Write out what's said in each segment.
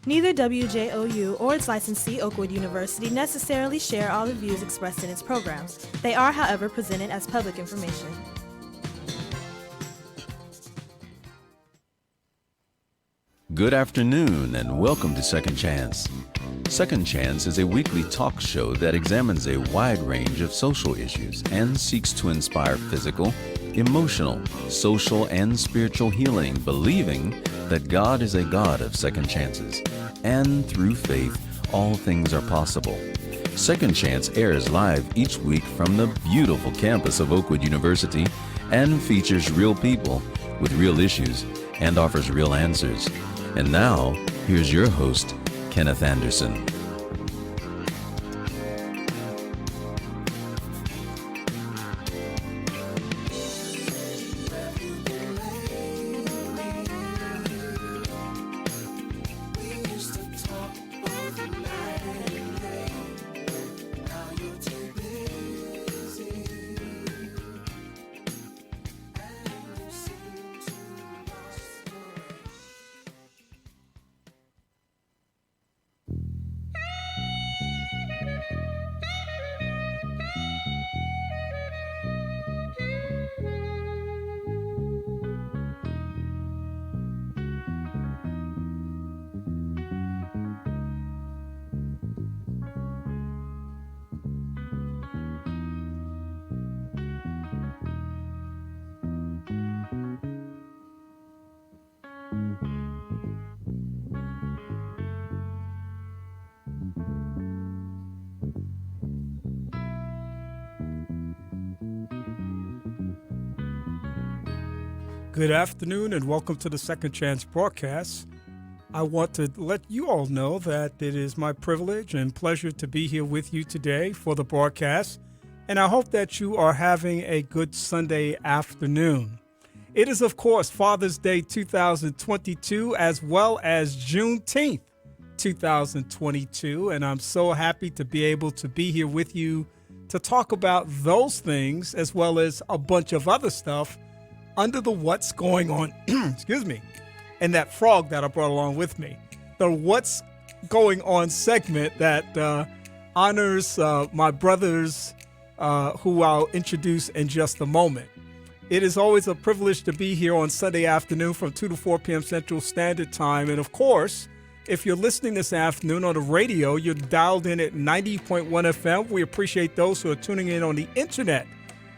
Neither WJOU or its licensee, Oakwood University, necessarily share all the views expressed in its programs. They are, however, presented as public information. Good afternoon and welcome to Second Chance. Second Chance is a weekly talk show that examines a wide range of social issues and seeks to inspire physical, emotional, social, and spiritual healing, believing that God is a God of second chances. And through faith, all things are possible. Second Chance airs live each week from the beautiful campus of Oakwood University and features real people with real issues and offers real answers. And now, here's your host, Kenneth Anderson. Good afternoon and welcome to the Second Chance broadcast. I want to let you all know that it is my privilege and pleasure to be here with you today for the broadcast, and I hope that you are having a good Sunday afternoon. It is, of course, Father's Day 2022 as well as Juneteenth 2022, and I'm so happy to be able to be here with you to talk about those things as well as a bunch of other stuff under the what's going on, excuse me, and that frog that I brought along with me. The what's going on segment that honors my brothers who I'll introduce in just a moment. It is always a privilege to be here on Sunday afternoon from 2 to 4 p.m. Central Standard Time. And of course, if you're listening this afternoon on the radio, you're dialed in at 90.1 FM. We appreciate those who are tuning in on the internet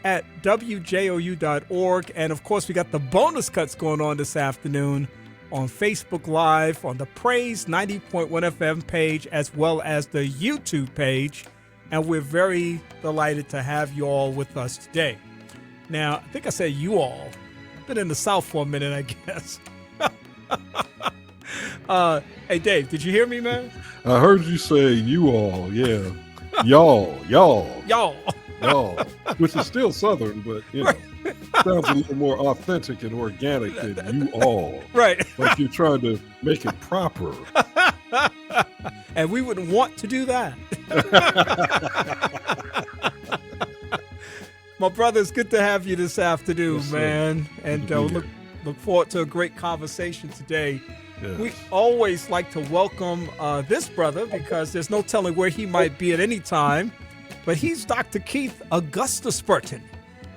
at WJOU.org. And of course, we got the bonus cuts going on this afternoon on Facebook Live, on the Praise 90.1 FM page, as well as the YouTube page. And we're very delighted to have you all with us today. Now, I think I said you all. I've been in the South for a minute, I guess. Hey, Dave, did you hear me, man? I heard you say you all, yeah. Y'all, which is still Southern, but you know, sounds a little more authentic and organic than you all. Right. Like you're trying to make it proper. And we would want to do that. My brother, it's good to have you this afternoon, yes, man. And look forward to a great conversation today. Yes. We always like to welcome this brother because there's no telling where he might be at any time. But he's Dr. Keith Augustus Burton,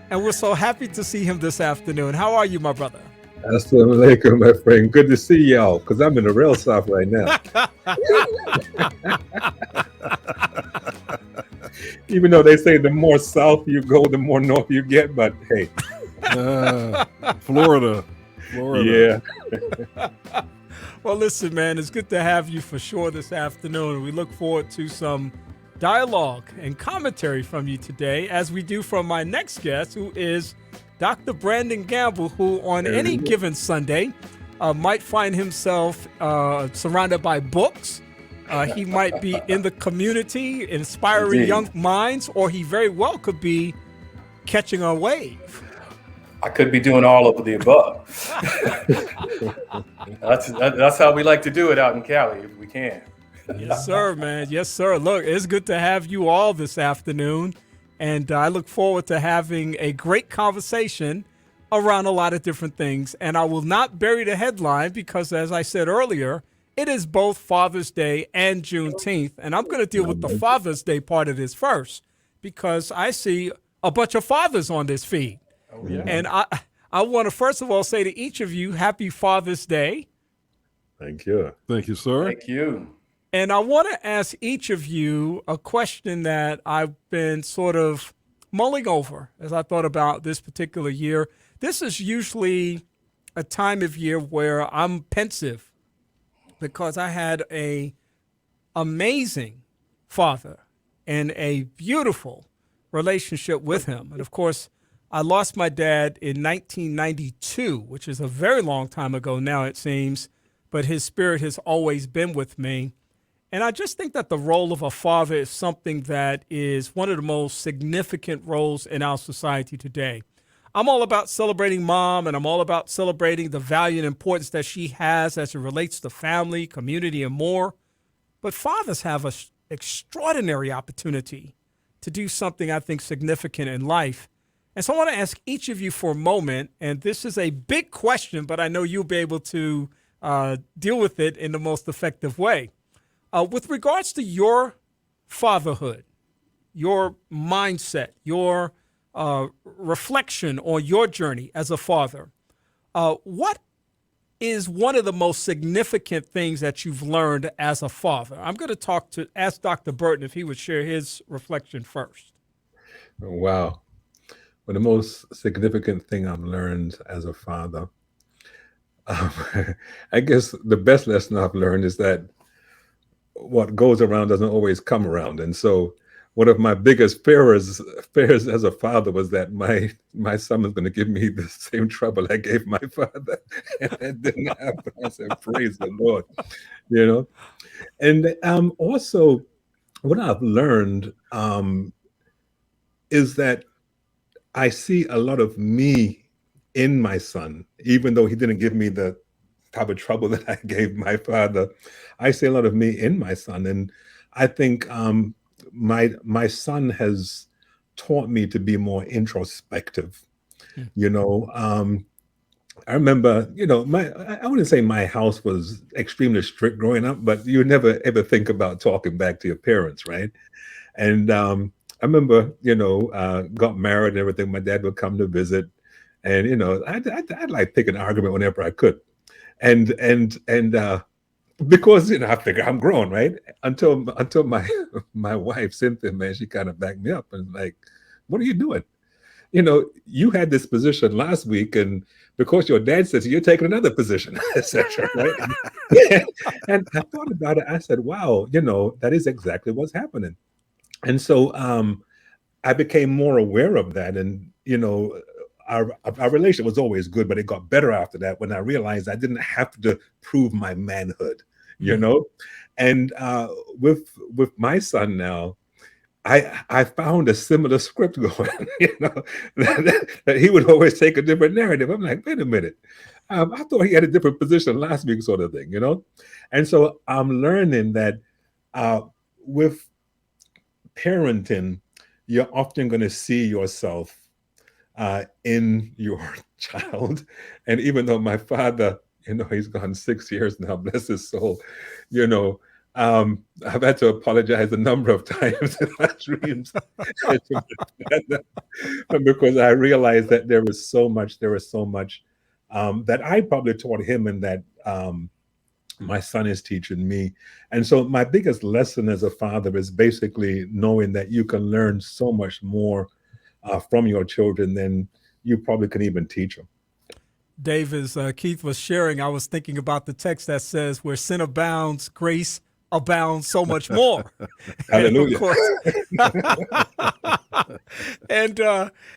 and we're so happy to see him this afternoon. How are you, my brother? Assalamu alaikum, my friend. Good to see y'all, because I'm in the real South right now. Even though they say the more south you go, the more north you get, but hey. Florida. Yeah. Well, listen, man, it's good to have you for sure this afternoon. We look forward to some dialogue and commentary from you today, as we do from my next guest, who is Dr. Brandon Gamble, who on any given Sunday might find himself surrounded by books. He might be in the community, inspiring young minds, or he very well could be catching a wave. I could be doing all of the above. That's how we like to do it out in Cali, if we can. Yes, sir, man. Yes, sir. Look, it's good to have you all this afternoon. And I look forward to having a great conversation around a lot of different things. And I will not bury the headline because, as I said earlier, it is both Father's Day and Juneteenth. And I'm going to deal with the Father's Day part of this first because I see a bunch of fathers on this feed. Oh, yeah. And I want to first of all say to each of you, happy Father's Day. Thank you. Thank you, sir. Thank you. And I want to ask each of you a question that I've been sort of mulling over as I thought about this particular year. This is usually a time of year where I'm pensive because I had a amazing father and a beautiful relationship with him. And of course, I lost my dad in 1992, which is a very long time ago now, it seems, but his spirit has always been with me. And I just think that the role of a father is something that is one of the most significant roles in our society today. I'm all about celebrating mom, and I'm all about celebrating the value and importance that she has as it relates to family, community, and more. But fathers have an extraordinary opportunity to do something I think significant in life. And so I want to ask each of you for a moment, and this is a big question, but I know you'll be able to deal with it in the most effective way. With regards to your fatherhood, your mindset, your reflection on your journey as a father, what is one of the most significant things that you've learned as a father? I'm going to ask Dr. Burton if he would share his reflection first. Wow. Well, the most significant thing I've learned as a father, I guess the best lesson I've learned is that what goes around doesn't always come around. And so one of my biggest fears as a father was that my son was going to give me the same trouble I gave my father. And that didn't happen. I said, praise the Lord, you know. And also what I've learned is that I see a lot of me in my son, even though he didn't give me the type of trouble that I gave my father. I see a lot of me in my son. And I think my son has taught me to be more introspective. You know, I remember, you know, I wouldn't say my house was extremely strict growing up, but you never ever think about talking back to your parents, right? And I remember, you know, got married and everything. My dad would come to visit, and you know, I'd like pick an argument whenever I could, and because you know, I figure I'm grown, right? Until my wife Cynthia, man, she kind of backed me up and like, what are you doing? You know, you had this position last week, and because your dad says you're taking another position, etc. Right? And I thought about it. I said, wow, you know, that is exactly what's happening. And so I became more aware of that. And, you know, our relationship was always good, but it got better after that when I realized I didn't have to prove my manhood, you know. And with my son now, I found a similar script going, you know, that he would always take a different narrative. I'm like, wait a minute. I thought he had a different position last week, sort of thing, you know. And so I'm learning that with parenting, you're often going to see yourself in your child. And even though my father, you know, he's gone 6 years now, bless his soul, you know, I've had to apologize a number of times in my dreams because I realized that there was so much that I probably taught him and that my son is teaching me. And so my biggest lesson as a father is basically knowing that you can learn so much more from your children than you probably can even teach them. Dave, as Keith was sharing, I was thinking about the text that says, where sin abounds, grace abounds so much more. Hallelujah. And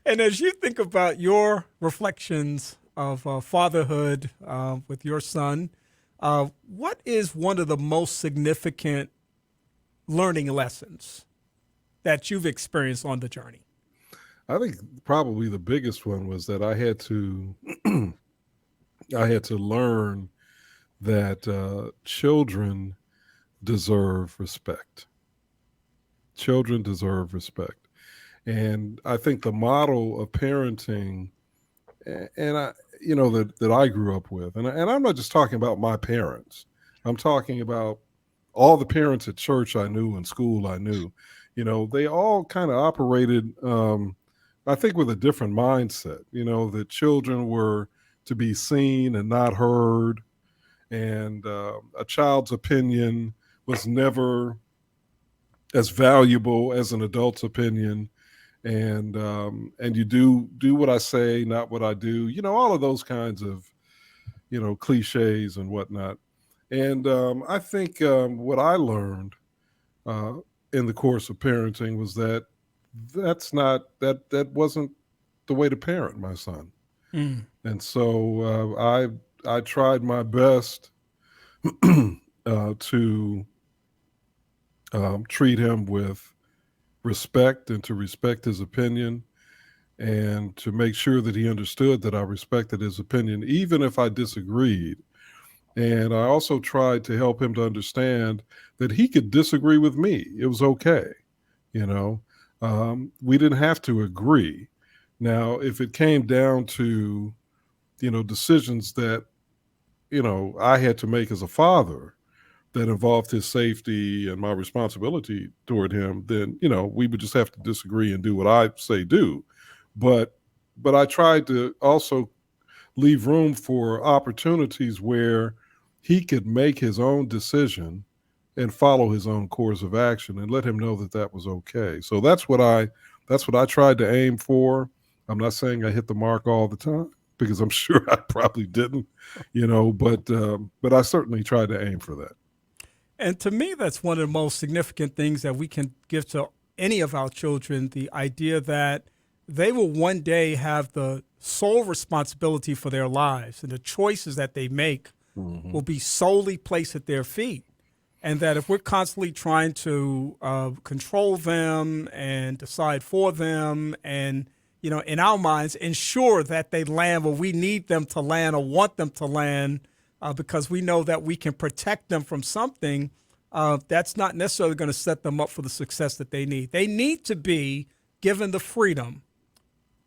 as you think about your reflections of fatherhood with your son, what is one of the most significant learning lessons that you've experienced on the journey? I think probably the biggest one was that I had to learn that children deserve respect. Children deserve respect. And I think the model of parenting, and I, you know, that I grew up with, and I'm not just talking about my parents. I'm talking about all the parents at church I knew and school I knew. You know, they all kind of operated, I think, with a different mindset. You know, that children were to be seen and not heard, and a child's opinion was never as valuable as an adult's opinion, and you do what I say, not what I do. You know, all of those kinds of, you know, cliches and whatnot. And I think what I learned in the course of parenting was that that wasn't the way to parent my son. And so I tried my best to treat him with respect and to respect his opinion and to make sure that he understood that I respected his opinion, even if I disagreed. And I also tried to help him to understand that he could disagree with me. It was okay. You know, we didn't have to agree. Now, if it came down to, you know, decisions that, you know, I had to make as a father that involved his safety and my responsibility toward him, then, you know, we would just have to disagree and do what I say do. But I tried to also leave room for opportunities where he could make his own decision and follow his own course of action, and let him know that that was okay. So that's what I tried to aim for. I'm not saying I hit the mark all the time, because I'm sure I probably didn't, you know, but I certainly tried to aim for that. And to me, that's one of the most significant things that we can give to any of our children, the idea that they will one day have the sole responsibility for their lives, and the choices that they make will be solely placed at their feet. And that if we're constantly trying to control them and decide for them and, you know, in our minds, ensure that they land where we need them to land or want them to land, because we know that we can protect them from something, that's not necessarily going to set them up for the success that they need. They need to be given the freedom,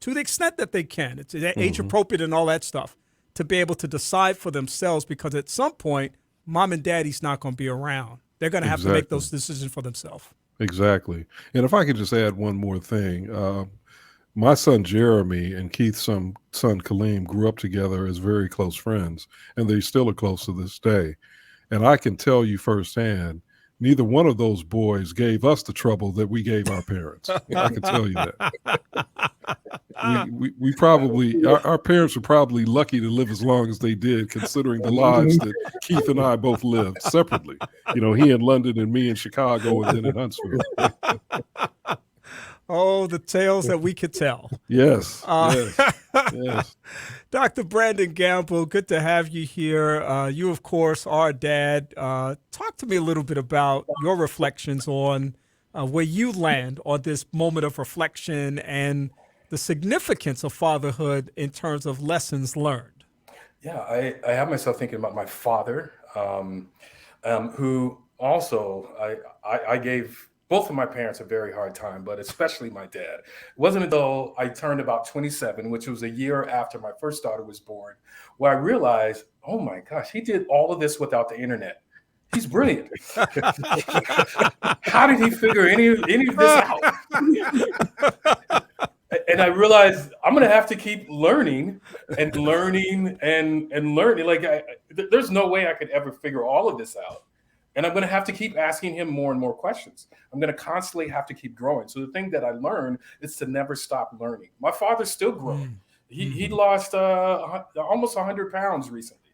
to the extent that they can, it's age appropriate and all that stuff, to be able to decide for themselves, because at some point, mom and daddy's not going to be around. They're going to have to make those decisions for themselves. Exactly. And if I could just add one more thing, my son Jeremy and Keith's son Kaleem grew up together as very close friends, and they still are close to this day. And I can tell you firsthand, neither one of those boys gave us the trouble that we gave our parents. I can tell you that. We probably, our parents were probably lucky to live as long as they did, considering the lives that Keith and I both lived separately. You know, he in London and me in Chicago and then in Huntsville. Oh, the tales that we could tell. Yes, yes. Dr. Brandon Gamble, good to have you here. You, of course, are a dad. Talk to me a little bit about your reflections on where you land on this moment of reflection and the significance of fatherhood in terms of lessons learned. Yeah, I have myself thinking about my father, who also I gave both of my parents a very hard time, but especially my dad. It wasn't until I turned about 27, which was a year after my first daughter was born, where I realized, oh my gosh, he did all of this without the internet. He's brilliant. How did he figure any of this out? And I realized I'm going to have to keep learning and learning and learning. Like, there's no way I could ever figure all of this out. And I'm going to have to keep asking him more and more questions. I'm going to constantly have to keep growing. So the thing that I learned is to never stop learning. My father's still growing. He lost almost 100 pounds recently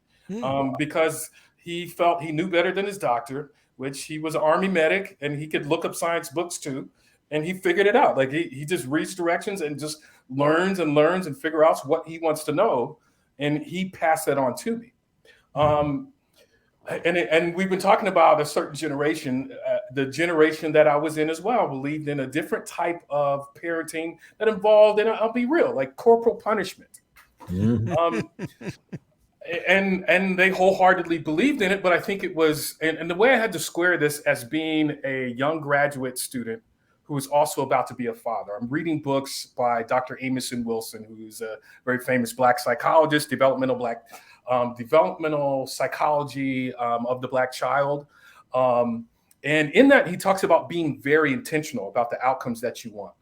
because he felt he knew better than his doctor, which he was an Army medic, and he could look up science books too. And he figured it out. Like he just reads directions and just learns and figure out what he wants to know. And he passed that on to me. And we've been talking about a certain generation, the generation that I was in as well, believed in a different type of parenting that involved, and I'll be real, like corporal punishment. And they wholeheartedly believed in it, but I think it was, and the way I had to square this as being a young graduate student who is also about to be a father. I'm reading books by Dr. Amison Wilson, who's a very famous Black psychologist, developmental Black developmental psychology of the Black child. And in that, he talks about being very intentional about the outcomes that you want.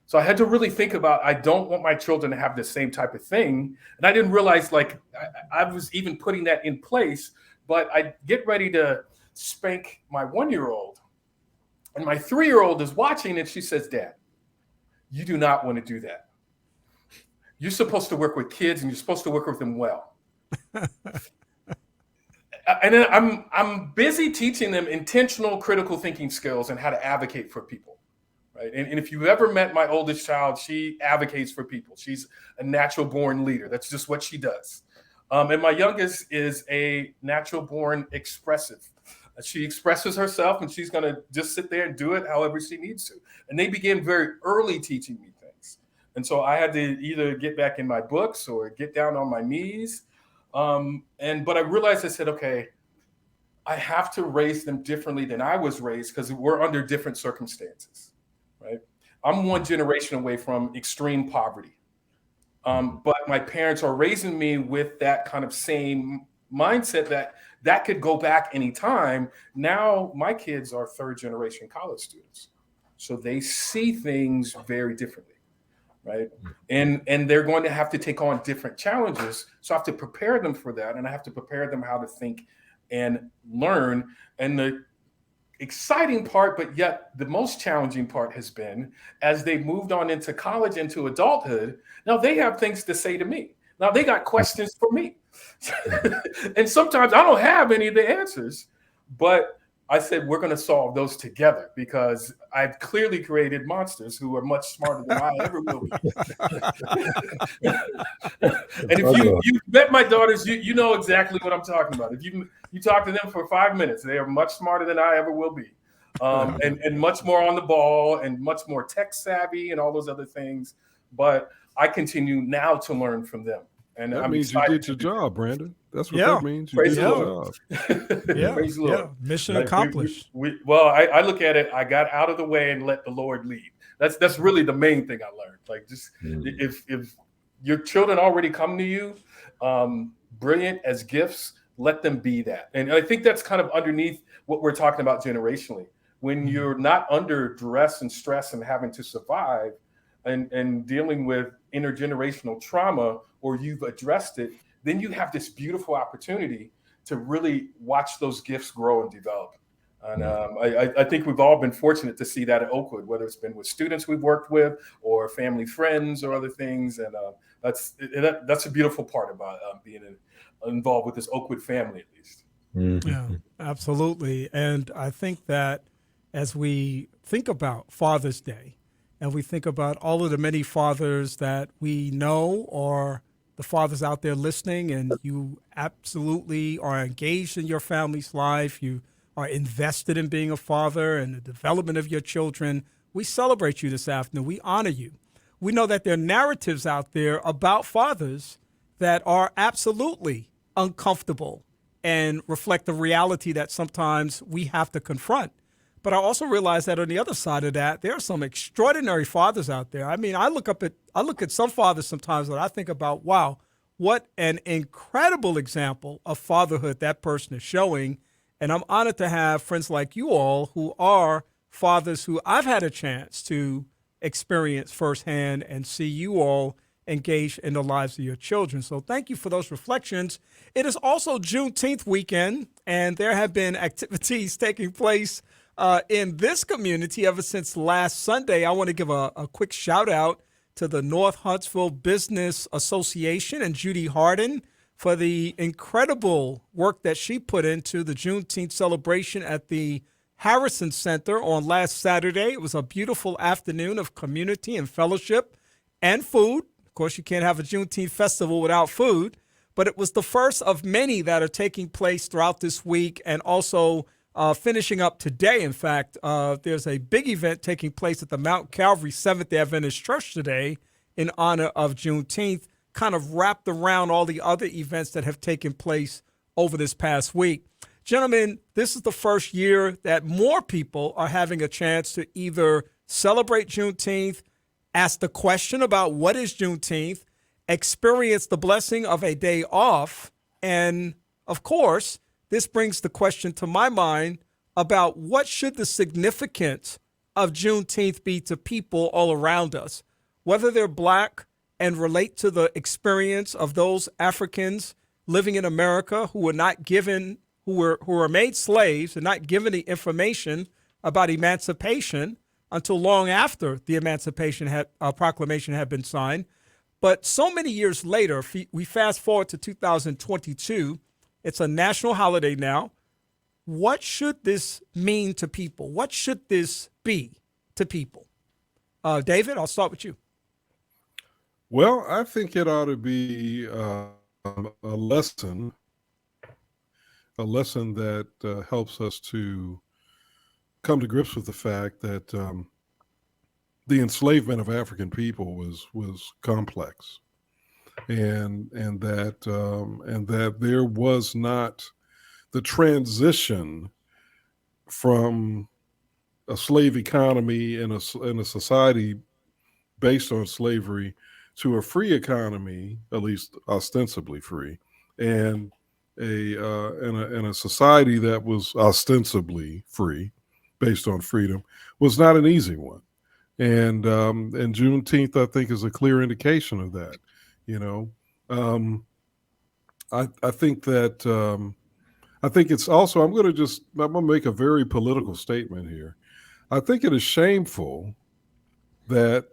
So I had to really think about, I don't want my children to have the same type of thing. And I didn't realize like I was even putting that in place, but I get ready to spank my 1-year-old. And my 3-year-old is watching and she says, Dad, you do not want to do that. You're supposed to work with kids and you're supposed to work with them well. And then I'm busy teaching them intentional critical thinking skills and how to advocate for people. Right? And if you've ever met my oldest child, she advocates for people. She's a natural born leader. That's just what she does. And my youngest is a natural born expressive. She expresses herself and she's going to just sit there and do it however she needs to. And they began very early teaching me things. And so I had to either get back in my books or get down on my knees. But I realized, I said, okay, I have to raise them differently than I was raised because we're under different circumstances, right? I'm one generation away from extreme poverty. But my parents are raising me with that kind of same mindset that could go back anytime. Now my kids are 3rd generation college students. So they see things very differently, right? And they're going to have to take on different challenges. So I have to prepare them for that. And I have to prepare them how to think and learn. And the exciting part, but yet the most challenging part has been as they moved on into college, into adulthood, now they have things to say to me. Now they got questions for me. And sometimes I don't have any of the answers, but I said, we're going to solve those together because I've clearly created monsters who are much smarter than I ever will be. And if you've met my daughters, you know exactly what I'm talking about. If you talk to them for 5 minutes, they are much smarter than I ever will be. And much more on the ball and much more tech savvy and all those other things. But I continue now to learn from them. And that I'm means you did your job, Brandon. That's what that means. You did your job. Praise the Lord. Mission accomplished. I look at it, I got out of the way and let the Lord lead. That's really the main thing I learned. Like just if your children already come to you, brilliant as gifts, let them be that. And I think that's kind of underneath what we're talking about generationally. When you're not under duress and stress and having to survive and dealing with intergenerational trauma, or you've addressed it, then you have this beautiful opportunity to really watch those gifts grow and develop. And I think we've all been fortunate to see that at Oakwood, whether it's been with students we've worked with or family friends or other things. And that's a beautiful part about being involved with this Oakwood family, at least. Yeah, absolutely. And I think that as we think about Father's Day, and we think about all of the many fathers that we know, or the fathers out there listening, and you absolutely are engaged in your family's life. You are invested in being a father and the development of your children. We celebrate you this afternoon. We honor you. We know that there are narratives out there about fathers that are absolutely uncomfortable and reflect the reality that sometimes we have to confront. But I also realize that on the other side of that, there are some extraordinary fathers out there. I mean, I look at some fathers sometimes that I think about, wow, what an incredible example of fatherhood that person is showing. And I'm honored to have friends like you all who are fathers who I've had a chance to experience firsthand and see you all engaged in the lives of your children. So thank you for those reflections. It is also Juneteenth weekend, and there have been activities taking place in this community ever since last Sunday. I want to give a quick shout out to the North Huntsville Business Association and Judy Harden for the incredible work that she put into the Juneteenth celebration at the Harrison Center on last Saturday. It was a beautiful afternoon of community and fellowship and food. Of course, you can't have a Juneteenth festival without food, but it was the first of many that are taking place throughout this week, and also finishing up today. In fact, there's a big event taking place at the Mount Calvary Seventh-day Adventist Church today in honor of Juneteenth, kind of wrapped around all the other events that have taken place over this past week. Gentlemen, this is the first year that more people are having a chance to either celebrate Juneteenth, ask the question about what is Juneteenth, experience the blessing of a day off, And of course, this brings the question to my mind about what should the significance of Juneteenth be to people all around us, whether they're Black and relate to the experience of those Africans living in America who were not given, who were made slaves and not given the information about emancipation until long after the Emancipation Proclamation had been signed. But so many years later, we fast forward to 2022, it's a national holiday now. What should this mean to people? What should this be to people? David, I'll start with you. Well, I think it ought to be a lesson that helps us to come to grips with the fact that the enslavement of African people was complex, and that there was not the transition from a slave economy in a society based on slavery to a free economy, at least ostensibly free, and a society that was ostensibly free, based on freedom, was not an easy one. And Juneteenth, I think, is a clear indication of that. I think that I think it's also, I'm going to make a very political statement here. I think it is shameful that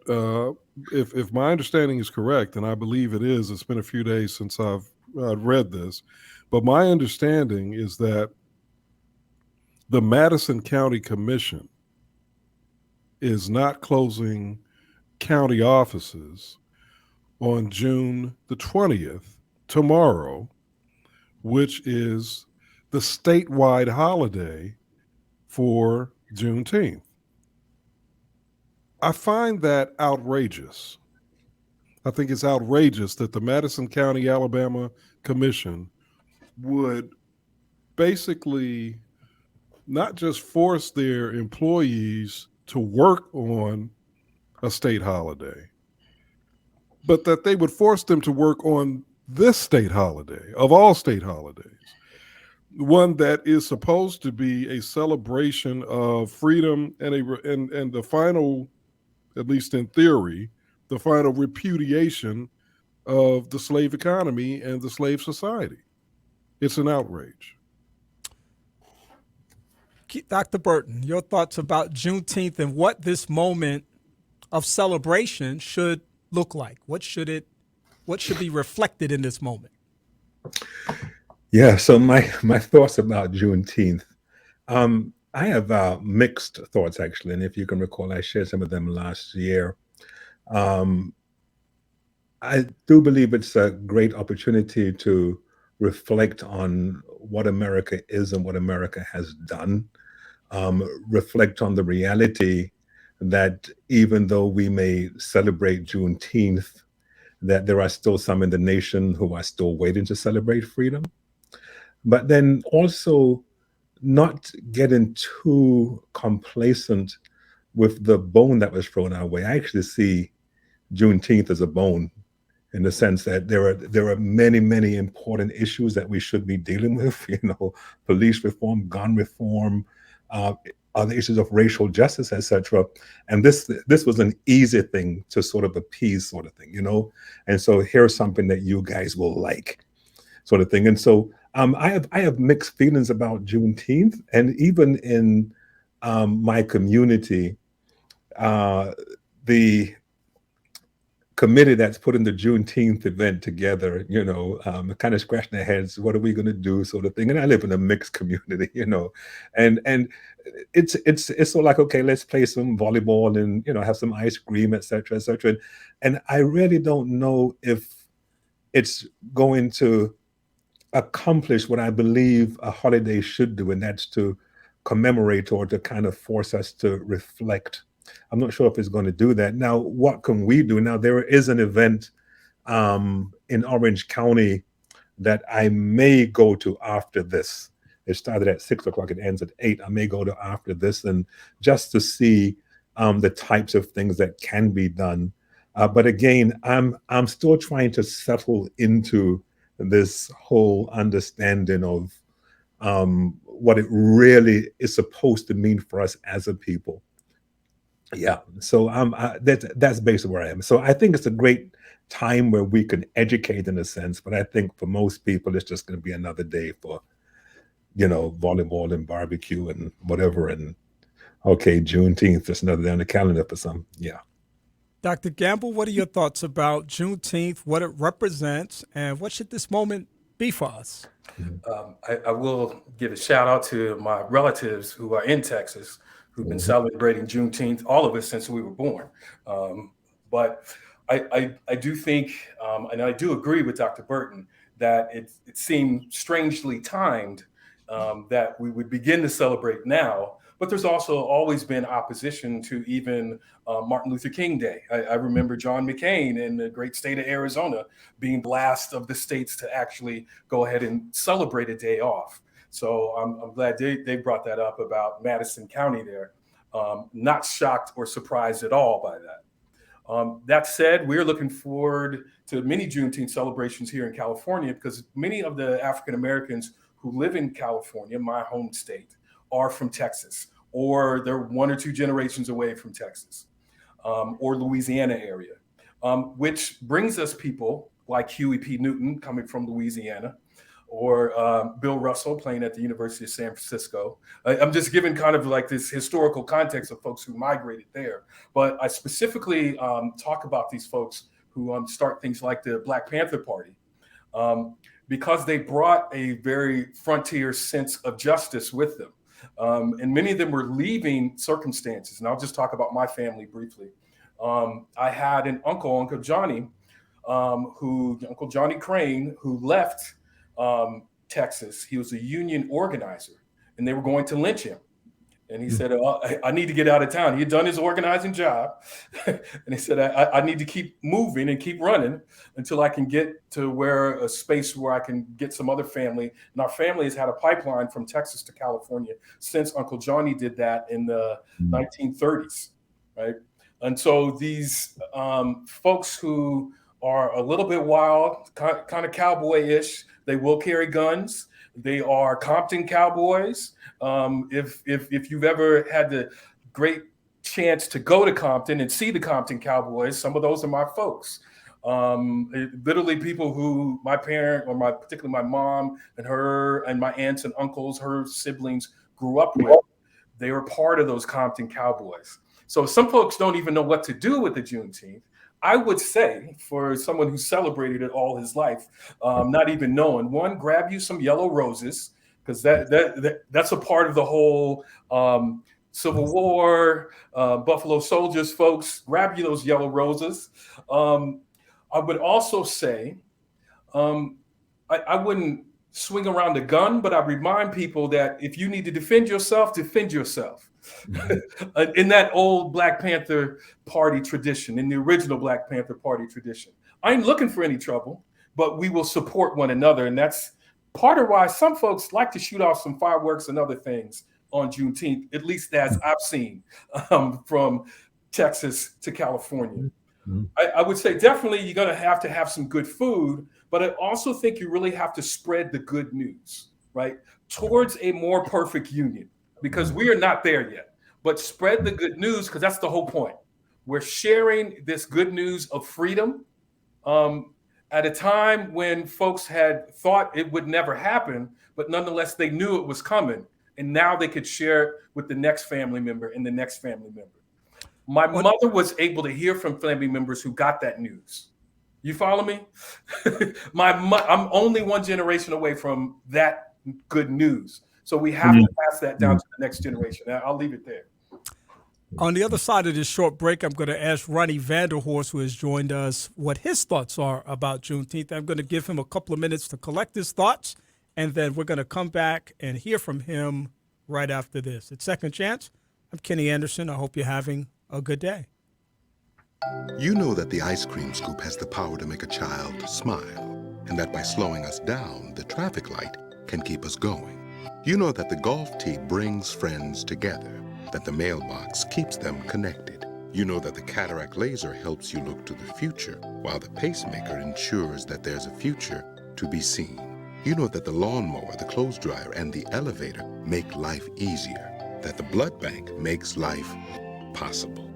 if my understanding is correct, and I believe it is, it's been a few days since I've read this, but my understanding is that the Madison County Commission is not closing county offices on June the 20th, tomorrow, which is the statewide holiday for Juneteenth. I find that outrageous. I think it's outrageous that the Madison County, Alabama Commission would basically not just force their employees to work on a state holiday, but that they would force them to work on this state holiday, of all state holidays, one that is supposed to be a celebration of freedom and the final, at least in theory, the final repudiation of the slave economy and the slave society. It's an outrage. Dr. Burton, your thoughts about Juneteenth and what this moment of celebration should look like? What should be reflected in this moment? Yeah, so my thoughts about Juneteenth. I have mixed thoughts, actually. And if you can recall, I shared some of them last year. I do believe it's a great opportunity to reflect on what America is and what America has done. Reflect on the reality that even though we may celebrate Juneteenth, that there are still some in the nation who are still waiting to celebrate freedom. But then also not getting too complacent with the bone that was thrown our way. I actually see Juneteenth as a bone, in the sense that there are many, many important issues that we should be dealing with, police reform, gun reform, other issues of racial justice, etc. And this was an easy thing to sort of appease, sort of thing, And so here's something that you guys will like, sort of thing. And so I have mixed feelings about Juneteenth, and even in my community, the committee that's putting the Juneteenth event together, kind of scratching their heads, what are we going to do, sort of thing. And I live in a mixed community, and it's sort of like, okay, let's play some volleyball and have some ice cream, etc., etc. And I really don't know if it's going to accomplish what I believe a holiday should do, and that's to commemorate or to kind of force us to reflect. I'm not sure if it's going to do that. Now, what can we do? Now, there is an event in Orange County that I may go to after this. It started at 6 o'clock, it ends at 8. I may go to after this, and just to see the types of things that can be done. But again, I'm still trying to settle into this whole understanding of what it really is supposed to mean for us as a people. Yeah, so that's basically where I am. So I think it's a great time where we can educate in a sense, but I think for most people, it's just going to be another day for, volleyball and barbecue and whatever. And okay, Juneteenth, just another day on the calendar for some. Yeah. Dr. Gamble, what are your thoughts about Juneteenth, what it represents, and what should this moment be for us? I will give a shout out to my relatives who are in Texas, who've been celebrating Juneteenth, all of us since we were born. But I do think, and I do agree with Dr. Burton, that it seemed strangely timed that we would begin to celebrate now. But there's also always been opposition to even Martin Luther King Day. I remember John McCain in the great state of Arizona being the last of the states to actually go ahead and celebrate a day off. So I'm glad they brought that up about Madison County there. Not shocked or surprised at all by that. That said, we're looking forward to many Juneteenth celebrations here in California because many of the African Americans who live in California, my home state, are from Texas, or they're 1 or 2 generations away from Texas, or Louisiana area, which brings us people like Huey P. Newton coming from Louisiana, or Bill Russell playing at the University of San Francisco. I'm just giving kind of like this historical context of folks who migrated there. But I specifically talk about these folks who start things like the Black Panther Party, because they brought a very frontier sense of justice with them. And many of them were leaving circumstances. And I'll just talk about my family briefly. I had an Uncle Johnny, Uncle Johnny Crane, who left Texas. He was a union organizer, and they were going to lynch him. And he said, I need to get out of town. He had done his organizing job. And he said, I need to keep moving and keep running until I can get to a space where I can get some other family. And our family has had a pipeline from Texas to California since Uncle Johnny did that in the 1930s, right? And so these folks who are a little bit wild, kind of cowboy-ish, they will carry guns. They are Compton cowboys. If you've ever had the great chance to go to Compton and see the Compton Cowboys, some of those are my folks. Literally people who my parent, or particularly my mom and her and my aunts and uncles, her siblings grew up with. They were part of those Compton Cowboys. So some folks don't even know what to do with the Juneteenth. I would say for someone who celebrated it all his life, not even knowing, one, grab you some yellow roses, because that's a part of the whole Civil War, Buffalo Soldiers, folks, grab you those yellow roses. I would also say, I wouldn't swing around a gun, but I remind people that if you need to defend yourself, defend yourself. In that old Black Panther Party tradition, in the original Black Panther Party tradition. I ain't looking for any trouble, but we will support one another. And that's part of why some folks like to shoot off some fireworks and other things on Juneteenth, at least as I've seen, from Texas to California. I would say definitely you're going to have some good food, but I also think you really have to spread the good news, right, towards a more perfect union. Because we are not there yet, but spread the good news, because that's the whole point. We're sharing this good news of freedom at a time when folks had thought it would never happen, but nonetheless, they knew it was coming. And now they could share it with the next family member and the next family member. My mother was able to hear from family members who got that news. You follow me? I'm only one generation away from that good news. So we have to pass that down to the next generation. I'll leave it there. On the other side of this short break, I'm going to ask Ronnie Vanderhorst, who has joined us, what his thoughts are about Juneteenth. I'm going to give him a couple of minutes to collect his thoughts, and then we're going to come back and hear from him right after this. It's Second Chance. I'm Kenny Anderson. I hope you're having a good day. You know that the ice cream scoop has the power to make a child smile, and that by slowing us down, the traffic light can keep us going. You know that the golf tee brings friends together, that the mailbox keeps them connected. You know that the cataract laser helps you look to the future, while the pacemaker ensures that there's a future to be seen. You know that the lawnmower, the clothes dryer, and the elevator make life easier, that the blood bank makes life possible.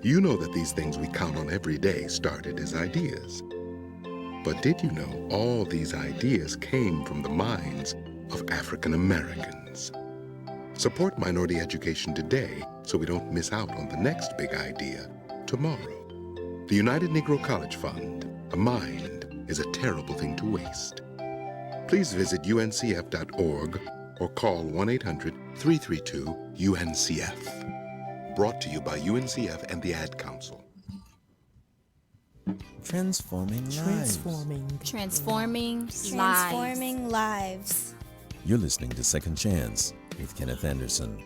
You know that these things we count on every day started as ideas. But did you know all these ideas came from the minds of African Americans? Support minority education today so we don't miss out on the next big idea tomorrow. The United Negro College Fund, a mind is a terrible thing to waste. Please visit uncf.org or call 1-800-332-UNCF. Brought to you by UNCF and the Ad Council. Transforming lives. Transforming lives. You're listening to Second Chance with Kenneth Anderson.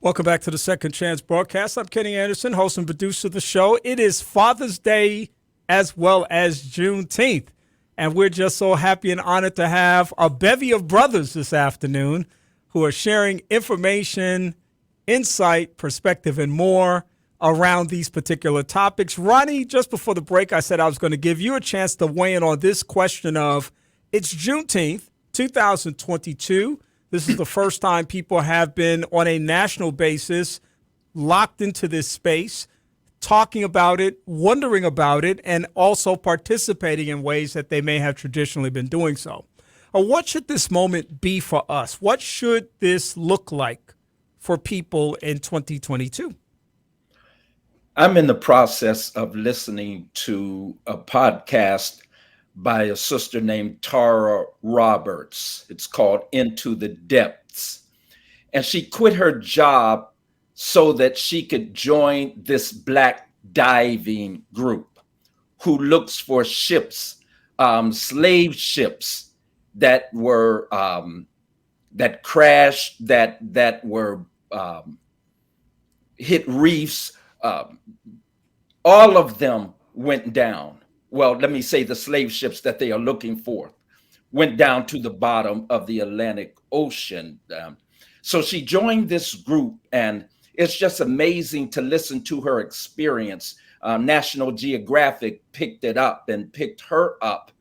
Welcome back to the Second Chance broadcast. I'm Kenny Anderson, host and producer of the show. It is Father's Day as well as Juneteenth, and we're just so happy and honored to have a bevy of brothers this afternoon who are sharing information, insight, perspective, and more around these particular topics. Ronnie, just before the break, I said I was going to give you a chance to weigh in on this question of, it's Juneteenth, 2022. This is the first time people have been on a national basis locked into this space, talking about it, wondering about it, and also participating in ways that they may have traditionally been doing so. What should this moment be for us? What should this look like for people in 2022? I'm in the process of listening to a podcast by a sister named Tara Roberts. It's called Into the Depths. And she quit her job so that she could join this Black diving group who looks for ships, slave ships that were that crashed, that were hit reefs. All of them went down. Well, let me say the slave ships that they are looking for went down to the bottom of the Atlantic Ocean. So she joined this group, and it's just amazing to listen to her experience. National Geographic picked it up and picked her up.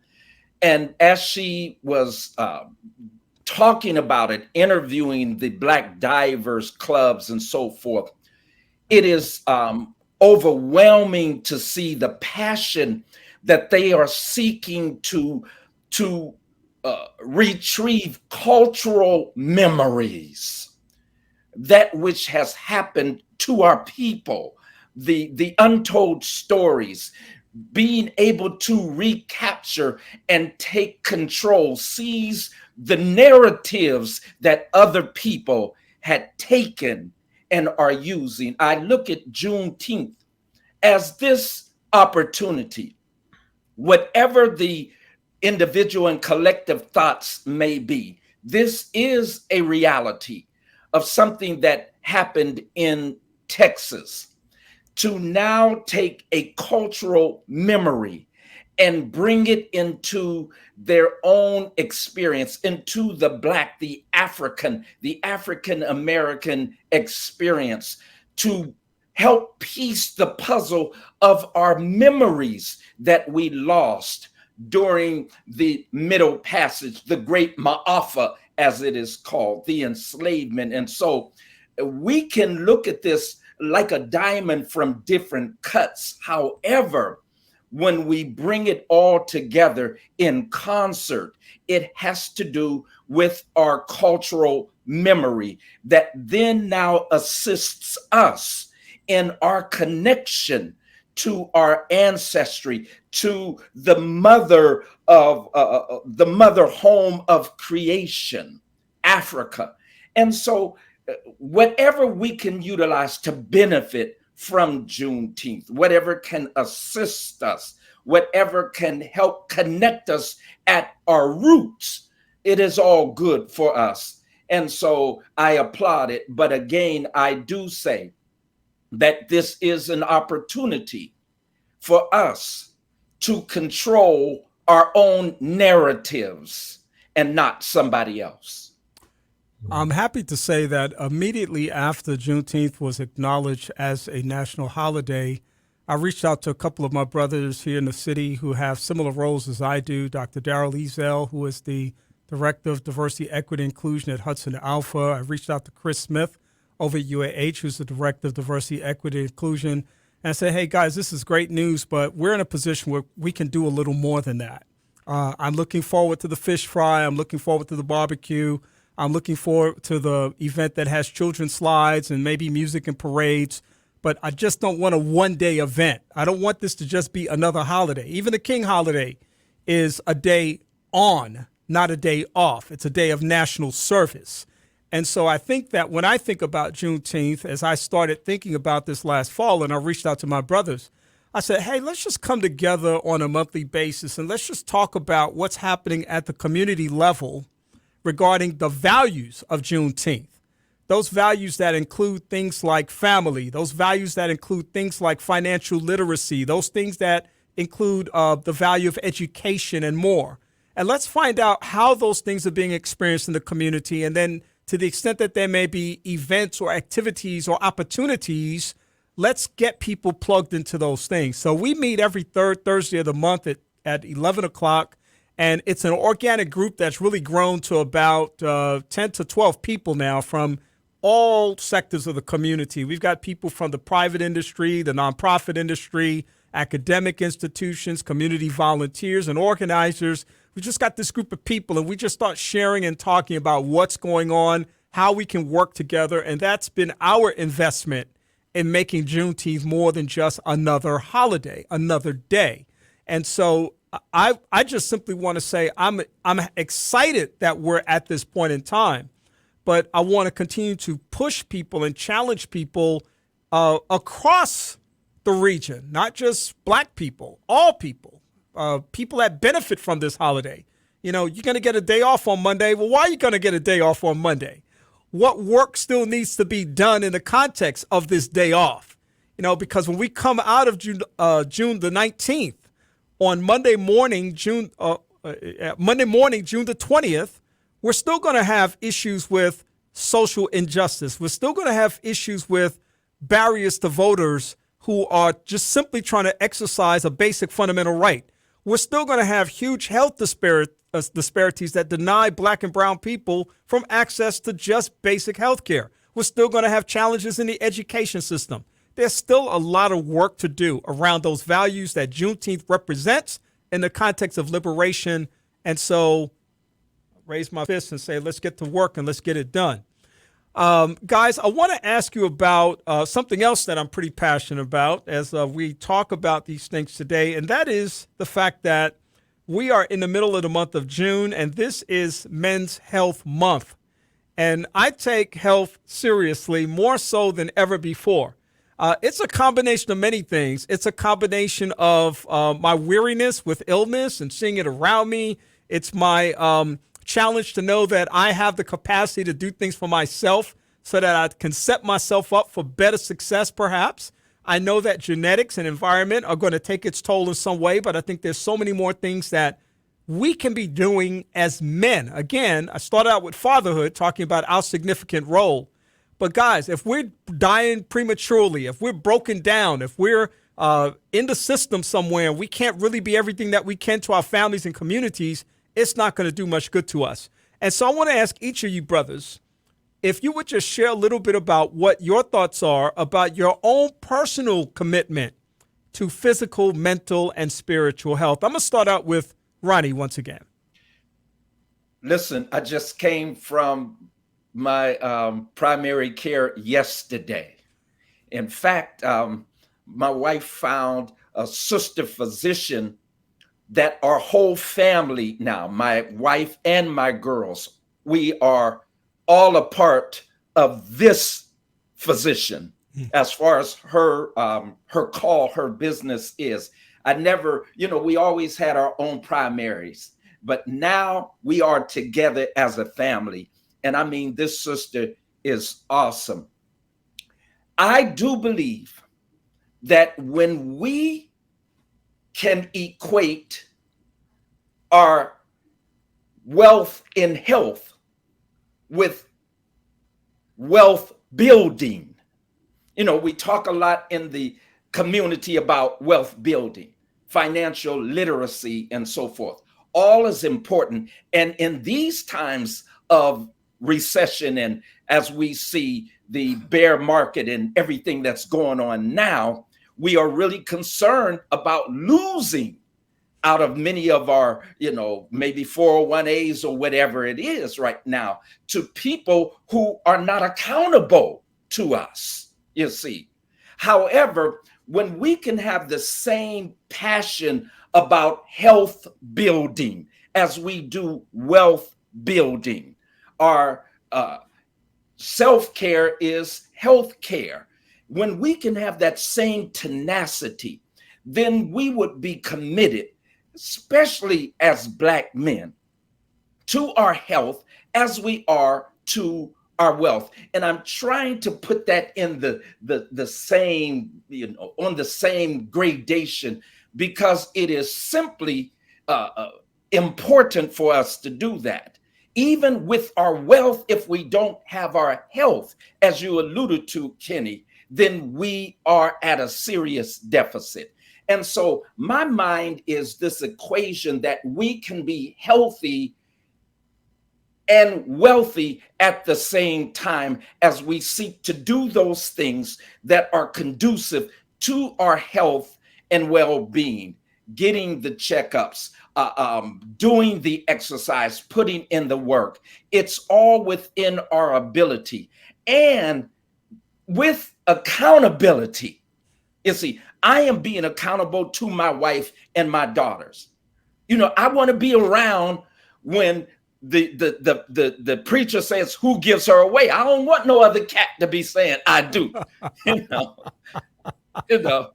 And as she was talking about it, interviewing the Black divers clubs and so forth, it is overwhelming to see the passion that they are seeking to retrieve cultural memories, that which has happened to our people, the untold stories, being able to recapture and take control, seize the narratives that other people had taken and are using. I look at Juneteenth as this opportunity. Whatever the individual and collective thoughts may be, this is a reality of something that happened in Texas. To now take a cultural memory and bring it into their own experience, into the African American experience, to help piece the puzzle of our memories that we lost during the Middle Passage, the Great Ma'afa, as it is called, the enslavement. And so we can look at this like a diamond from different cuts. However, when we bring it all together in concert, it has to do with our cultural memory that then now assists us in our connection to our ancestry, to the mother home of creation, Africa. And so whatever we can utilize to benefit from Juneteenth, whatever can assist us, whatever can help connect us at our roots, it is all good for us. And so I applaud it. But again, I do say that this is an opportunity for us to control our own narratives and not somebody else. I'm happy to say that immediately after Juneteenth was acknowledged as a national holiday, I reached out to a couple of my brothers here in the city who have similar roles as I do. Dr. Darrell Ezel, who is the Director of Diversity, Equity, Inclusion at Hudson Alpha. I reached out to Chris Smith over at UAH, who's the Director of Diversity, Equity, Inclusion. And I said, hey, guys, this is great news, but we're in a position where we can do a little more than that. I'm looking forward to the fish fry. I'm looking forward to the barbecue. I'm looking forward to the event that has children's slides and maybe music and parades. But I just don't want a one-day event. I don't want this to just be another holiday. Even the King holiday is a day on, not a day off. It's a day of national service. And so I think that when I think about Juneteenth, as I started thinking about this last fall, and I reached out to my brothers, I said, hey, let's just come together on a monthly basis and let's just talk about what's happening at the community level regarding the values of Juneteenth. Those values that include things like family, those values that include things like financial literacy, those things that include the value of education and more. And let's find out how those things are being experienced in the community. And then to the extent that there may be events or activities or opportunities, let's get people plugged into those things. So we meet every third Thursday of the month at 11 o'clock. And it's an organic group that's really grown to about 10 to 12 people now from all sectors of the community. We've got people from the private industry, the nonprofit industry, academic institutions, community volunteers, and organizers. We just got this group of people, and we just start sharing and talking about what's going on, how we can work together. And that's been our investment in making Juneteenth more than just another holiday, another day. And so I just simply want to say I'm excited that we're at this point in time, but I want to continue to push people and challenge people across the region, not just Black people, all people, people that benefit from this holiday. You know, you're going to get a day off on Monday. Well, why are you going to get a day off on Monday? What work still needs to be done in the context of this day off? You know, because when we come out of June the 19th, on Monday morning, June the 20th, we're still going to have issues with social injustice. We're still going to have issues with barriers to voters who are just simply trying to exercise a basic fundamental right. We're still going to have huge health disparities that deny Black and brown people from access to just basic health care. We're still going to have challenges in the education system. There's still a lot of work to do around those values that Juneteenth represents in the context of liberation. And so I raise my fist and say, let's get to work and let's get it done. Guys, I want to ask you about something else that I'm pretty passionate about as we talk about these things today, and that is the fact that we are in the middle of the month of June, and this is Men's Health Month. And I take health seriously, more so than ever before. It's a combination of many things. It's a combination of my weariness with illness and seeing it around me. It's my challenge to know that I have the capacity to do things for myself so that I can set myself up for better success, perhaps. I know that genetics and environment are going to take its toll in some way, but I think there's so many more things that we can be doing as men. Again, I started out with fatherhood, talking about our significant role. But guys, if we're dying prematurely, if we're broken down, if we're in the system somewhere, we can't really be everything that we can to our families and communities, it's not going to do much good to us. And so I want to ask each of you brothers, if you would just share a little bit about what your thoughts are about your own personal commitment to physical, mental, and spiritual health. I'm going to start out with Ronnie once again. Listen, I just came from my primary care yesterday. In fact, my wife found a sister physician that our whole family now, my wife and my girls, we are all a part of this physician as far as her call, her business is. I never, we always had our own primaries, but now we are together as a family. And I mean, this sister is awesome. I do believe that when we can equate our wealth in health with wealth building, you know, we talk a lot in the community about wealth building, financial literacy, and so forth. All is important. And in these times of recession, and as we see the bear market and everything that's going on now, we are really concerned about losing out of many of our, you know, maybe 401as or whatever it is right now to people who are not accountable to us, you see. However, when we can have the same passion about health building as we do wealth building, our self-care is health care. When we can have that same tenacity, then we would be committed, especially as Black men, to our health as we are to our wealth. And I'm trying to put that in the same, you know, on the same gradation, because it is simply important for us to do that. Even with our wealth, if we don't have our health, as you alluded to, Kenny, then we are at a serious deficit. And so my mind is this equation that we can be healthy and wealthy at the same time as we seek to do those things that are conducive to our health and well-being, getting the checkups, doing the exercise, putting in the work. It's all within our ability. And with accountability, you see, I am being accountable to my wife and my daughters. You know, I want to be around when the preacher says, who gives her away? I don't want no other cat to be saying, I do. you know,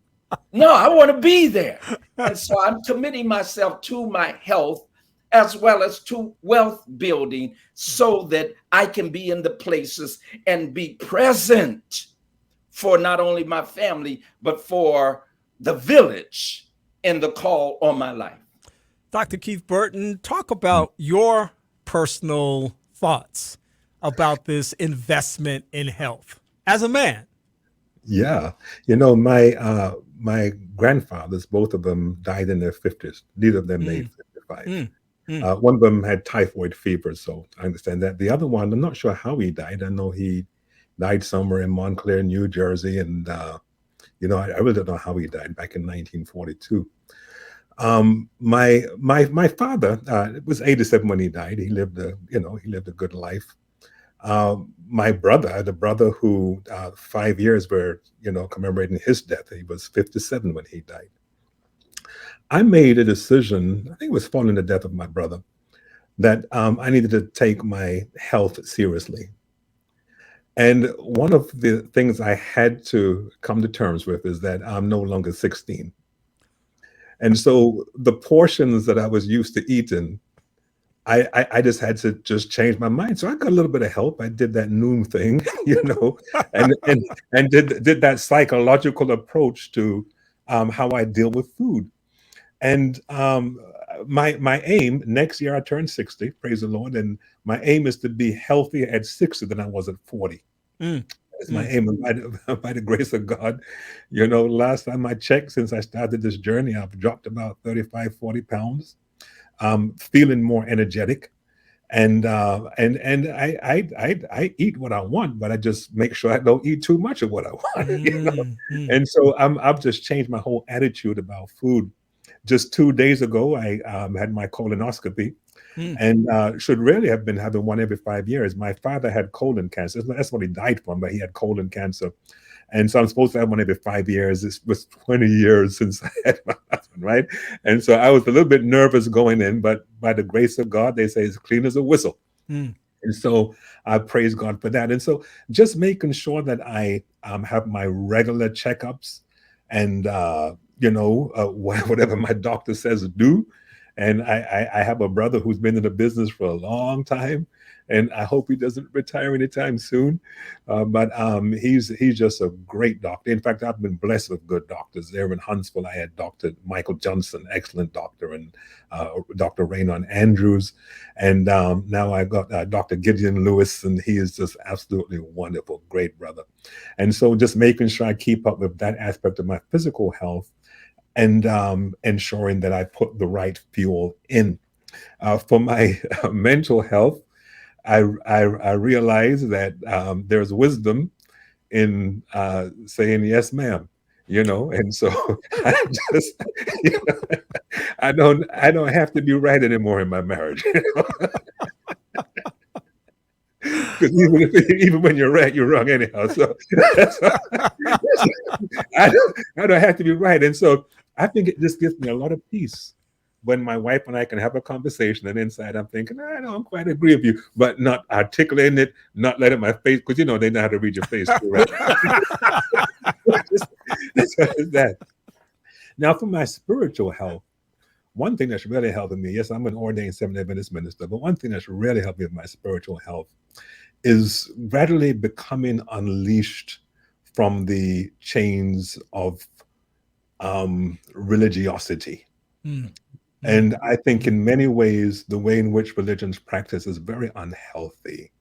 no, I want to be there. And so I'm committing myself to my health as well as to wealth building so that I can be in the places and be present for not only my family, but for the village in the call on my life. Dr. Keith Burton, talk about your personal thoughts about this investment in health as a man. Yeah. You know, my grandfathers, both of them died in their 50s. Neither of them made 55. One of them had typhoid fever, so I understand that. The other one, I'm not sure how he died. I know he died somewhere in Montclair, New Jersey, and you know, I really don't know how he died back in 1942. My father was 87 when he died. He lived a good life. My brother, the brother who 5 years were, commemorating his death, he was 57 when he died. I made a decision, I think it was following the death of my brother, that I needed to take my health seriously. And one of the things I had to come to terms with is that I'm no longer 16. And so the portions that I was used to eating, I just had to just change my mind. So I got a little bit of help. I did that Noom thing, and did that psychological approach to how I deal with food. And my aim, next year I turn 60, praise the Lord, and my aim is to be healthier at 60 than I was at 40. That's my aim, by the grace of God. Last time I checked, since I started this journey, I've dropped about 35, 40 pounds. Feeling more energetic, and I eat what I want, but I just make sure I don't eat too much of what I want. And so I've just changed my whole attitude about food. Just 2 days ago, I had my colonoscopy, and should really have been having one every 5 years. My father had colon cancer. That's what he died from, but he had colon cancer. And so I'm supposed to have one every 5 years. It was 20 years since I had my husband, right? And so I was a little bit nervous going in, but by the grace of God, they say it's clean as a whistle. And so I praise God for that. And so just making sure that I have my regular checkups and, whatever my doctor says do. And I have a brother who's been in the business for a long time. and I hope he doesn't retire anytime soon. But he's just a great doctor. In fact, I've been blessed with good doctors. There in Huntsville, I had Dr. Michael Johnson, excellent doctor, and Dr. Raynon Andrews, and now I got Dr. Gideon Lewis, and he is just absolutely wonderful, great brother. And so just making sure I keep up with that aspect of my physical health, and ensuring that I put the right fuel in. For my mental health, I realize that there's wisdom in saying yes, ma'am. And so I just, I don't have to be right anymore in my marriage. Because even when you're right, you're wrong anyhow. So I don't have to be right, and so I think it just gives me a lot of peace when my wife and I can have a conversation, and inside I'm thinking, I don't quite agree with you, but not articulating it, not letting my face, because they know how to read your face too, right? That. Now, for my spiritual health, one thing that's really helping me, yes, I'm an ordained Seventh-day Adventist minister, but one thing that's really helped me with my spiritual health is gradually becoming unleashed from the chains of religiosity. And I think in many ways, the way in which religion's practice is very unhealthy.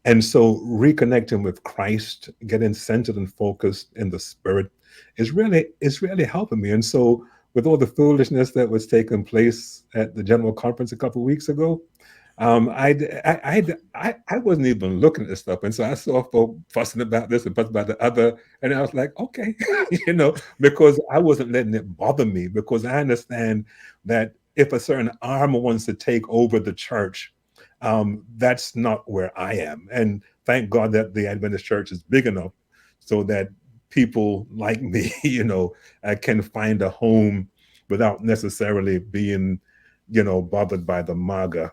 And so reconnecting with Christ, getting centered and focused in the spirit is really helping me. And so with all the foolishness that was taking place at the General Conference a couple of weeks ago, I wasn't even looking at this stuff, and so I saw folk fussing about this and fussing about the other, and I was like, okay, because I wasn't letting it bother me, because I understand that if a certain arm wants to take over the church, that's not where I am, and thank God that the Adventist Church is big enough so that people like me, can find a home without necessarily being, bothered by the MAGA.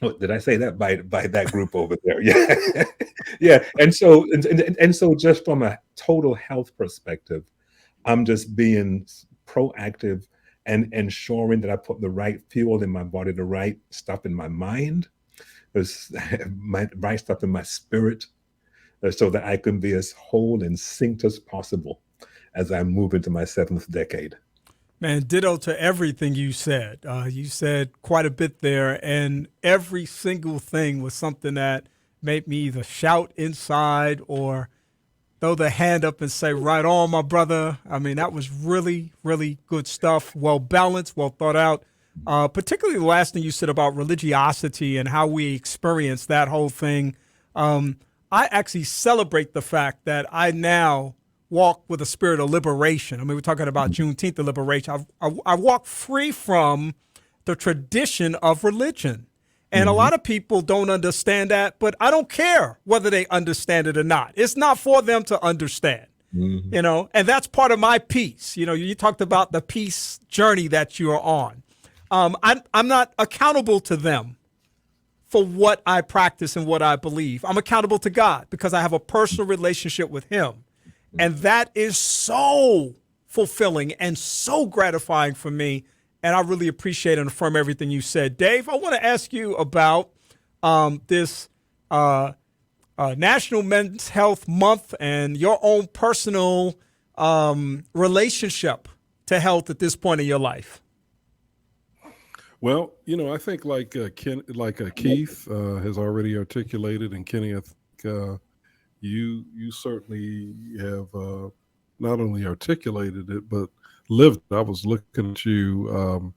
Oh, did I say that by that group over there? Yeah, yeah. And so just from a total health perspective, I'm just being proactive and ensuring that I put the right fuel in my body, the right stuff in my mind, my right stuff in my spirit, so that I can be as whole and synced as possible as I move into my 7th decade. Man, ditto to everything you said. You said quite a bit there, and every single thing was something that made me either shout inside or throw the hand up and say, right on, my brother. I mean, that was really, really good stuff. Well balanced, well thought out. Particularly the last thing you said about religiosity and how we experience that whole thing. I actually celebrate the fact that I now walk with a spirit of liberation. I mean, we're talking about Juneteenth, the liberation. I walk free from the tradition of religion. And a lot of people don't understand that, but I don't care whether they understand it or not. It's not for them to understand, and that's part of my peace. You talked about the peace journey that you're on. I'm not accountable to them for what I practice and what I believe. I'm accountable to God because I have a personal relationship with him. And that is so fulfilling and so gratifying for me. And I really appreciate and affirm everything you said. Dave, I want to ask you about this National Men's Health Month and your own personal relationship to health at this point in your life. Well, I think like Keith has already articulated, and Kenny, I think you certainly have not only articulated it, but lived. I was looking at you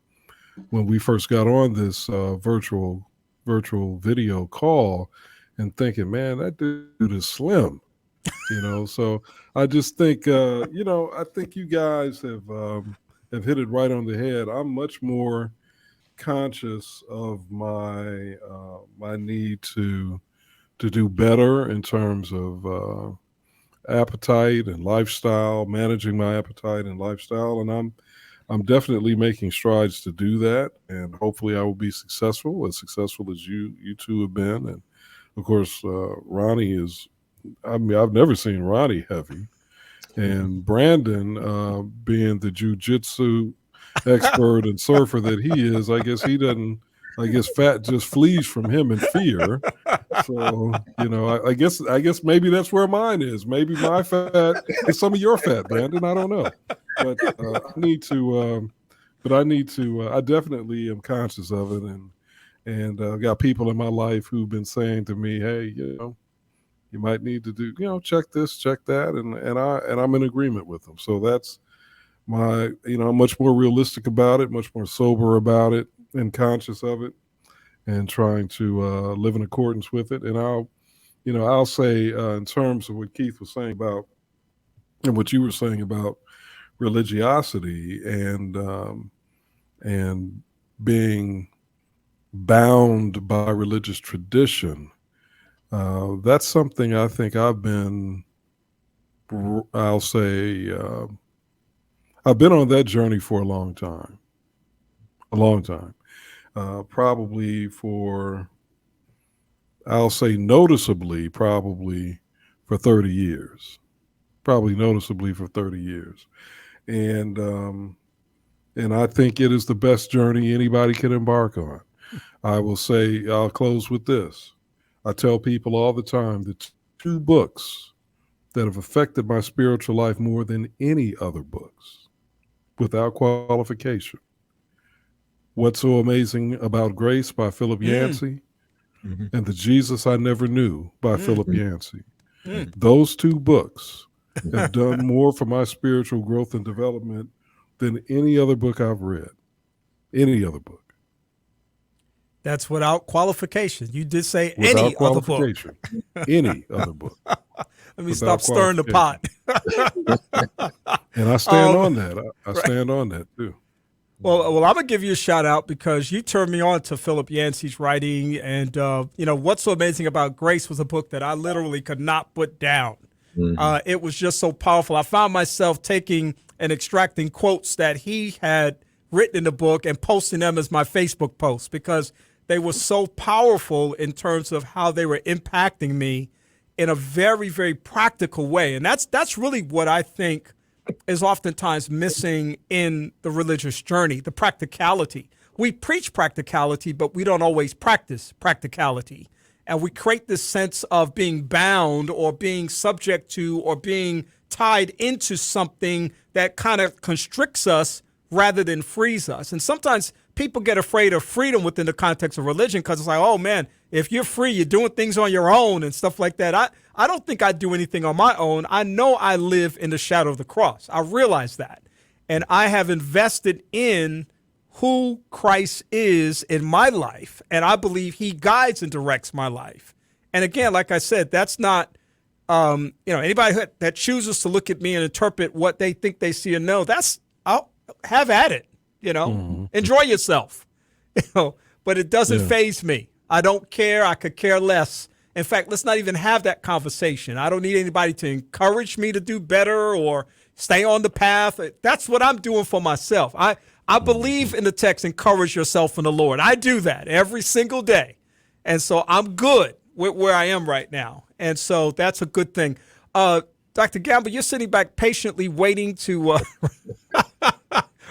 when we first got on this virtual video call and thinking, man, that dude is slim, So I just think, I think you guys have hit it right on the head. I'm much more conscious of my my need to do better in terms of appetite and lifestyle, managing my appetite and lifestyle, and I'm definitely making strides to do that, and hopefully I will be successful as you two have been. And of course, Ronnie is. I mean, I've never seen Ronnie heavy, and Brandon, being the jiu-jitsu expert and surfer that he is, I guess he doesn't I guess fat just flees from him in fear. So, you know, I guess maybe that's where mine is. Maybe my fat is some of your fat, Brandon. I don't know. But I definitely am conscious of it. And I've got people in my life who've been saying to me, hey, you know, you might need to do, you know, check this, check that. And I'm in agreement with them. So that's I'm much more realistic about it, much more sober about it, and conscious of it, and trying to live in accordance with it. And I'll say in terms of what Keith was saying about, and what you were saying about religiosity and being bound by religious tradition, that's something I think I've been on that journey for a long time. Probably for, I'll say noticeably, probably for 30 years. And I think it is the best journey anybody can embark on. I will say, I'll close with this. I tell people all the time that 2 books that have affected my spiritual life more than any other books, without qualification. What's So Amazing About Grace by Philip Yancey, and The Jesus I Never Knew by Philip Yancey. Those 2 books have done more for my spiritual growth and development than any other book I've read. Any other book. That's without qualification. You did say Without any other book. qualification. Any other book. Let me stop stirring the pot. And I stand on that. I stand on that too. Well, I'm gonna give you a shout out because you turned me on to Philip Yancey's writing, and What's So Amazing About Grace was a book that I literally could not put down. It was just so powerful. I found myself taking and extracting quotes that he had written in the book and posting them as my Facebook posts because they were so powerful in terms of how they were impacting me in a very, very practical way. And that's really what I think is oftentimes missing in the religious journey, the practicality. We preach practicality, but we don't always practice practicality. And we create this sense of being bound or being subject to or being tied into something that kind of constricts us rather than frees us. And sometimes people get afraid of freedom within the context of religion because it's like, oh man, if you're free, you're doing things on your own and stuff like that. I don't think I do anything on my own. I know I live in the shadow of the cross. I realize that. And I have invested in who Christ is in my life. And I believe he guides and directs my life. And again, like I said, that's not, anybody that chooses to look at me and interpret what they think they see or know, I'll have at it, enjoy yourself, but it doesn't faze me. I don't care. I could care less. In fact, let's not even have that conversation. I don't need anybody to encourage me to do better or stay on the path. That's what I'm doing for myself. I believe in the text, encourage yourself in the Lord. I do that every single day. And so I'm good with where I am right now. And so that's a good thing. Dr. Gamble, you're sitting back patiently waiting to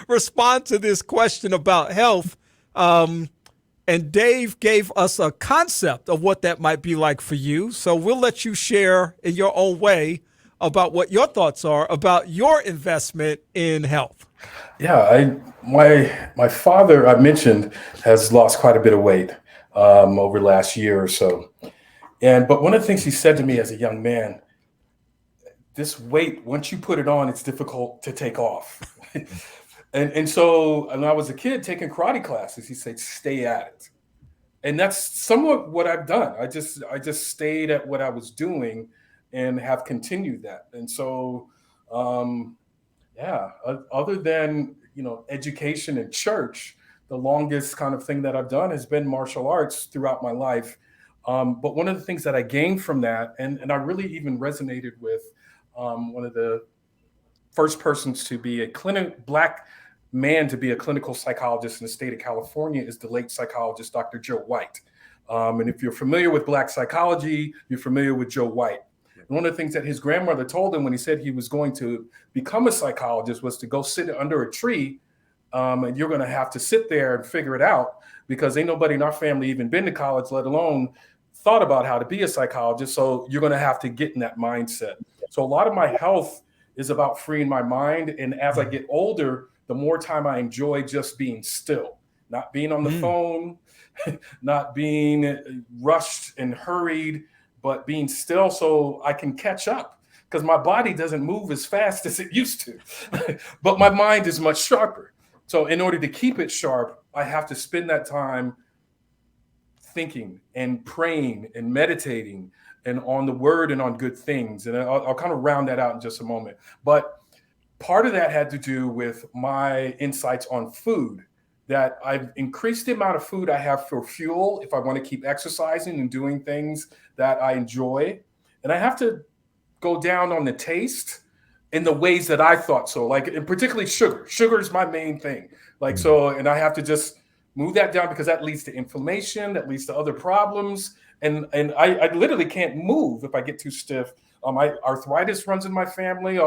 respond to this question about health. And Dave gave us a concept of what that might be like for you. So we'll let you share in your own way about what your thoughts are about your investment in health. Yeah, my father, I mentioned, has lost quite a bit of weight over the last year or so. But one of the things he said to me as a young man, this weight, once you put it on, it's difficult to take off. And so when I was a kid taking karate classes, he said, stay at it. And that's somewhat what I've done. I just stayed at what I was doing and have continued that. And so, other than, education and church, the longest kind of thing that I've done has been martial arts throughout my life. But one of the things that I gained from that, and I really even resonated with one of the first persons to be Black man to be a clinical psychologist in the state of California is the late psychologist, Dr. Joe White. And if you're familiar with Black psychology, you're familiar with Joe White. And one of the things that his grandmother told him when he said he was going to become a psychologist was to go sit under a tree And you're going to have to sit there and figure it out, because ain't nobody in our family even been to college, let alone thought about how to be a psychologist. So you're going to have to get in that mindset. So a lot of my health is about freeing my mind. And as I get older, the more time I enjoy just being still, not being on the phone, not being rushed and hurried, but being still so I can catch up, because my body doesn't move as fast as it used to, but my mind is much sharper. So in order to keep it sharp, I have to spend that time thinking and praying and meditating and on the word and on good things. And I'll kind of round that out in just a moment. But part of that had to do with my insights on food, that I've increased the amount of food I have for fuel if I want to keep exercising and doing things that I enjoy. And I have to go down on the taste in the ways that I thought so, like, and particularly sugar. Sugar is my main thing. Like, so, and I have to just move that down, because that leads to inflammation, that leads to other problems. And I literally can't move if I get too stiff. My arthritis runs in my family,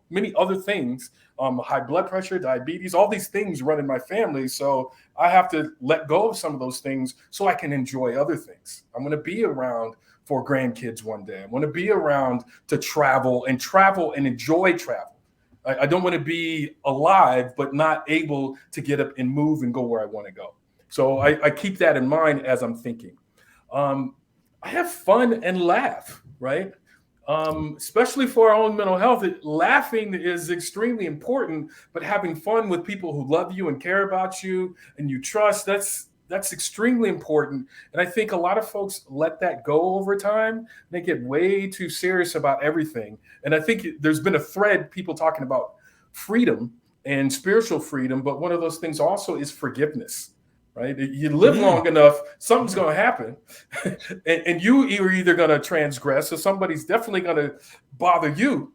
many other things, high blood pressure, diabetes, all these things run in my family. So I have to let go of some of those things so I can enjoy other things. I'm going to be around for grandkids one day. I want to be around to travel and enjoy travel. I don't want to be alive, but not able to get up and move and go where I want to go. So I keep that in mind as I'm thinking. I have fun and laugh, right? Especially for our own mental health. Laughing is extremely important, but having fun with people who love you and care about you and you trust, that's extremely important. And I think a lot of folks let that go over time. They get way too serious about everything. And I think there's been a thread, people talking about freedom and spiritual freedom, but one of those things also is forgiveness, right? You live long enough, something's going to happen. and you are either going to transgress, or somebody's definitely going to bother you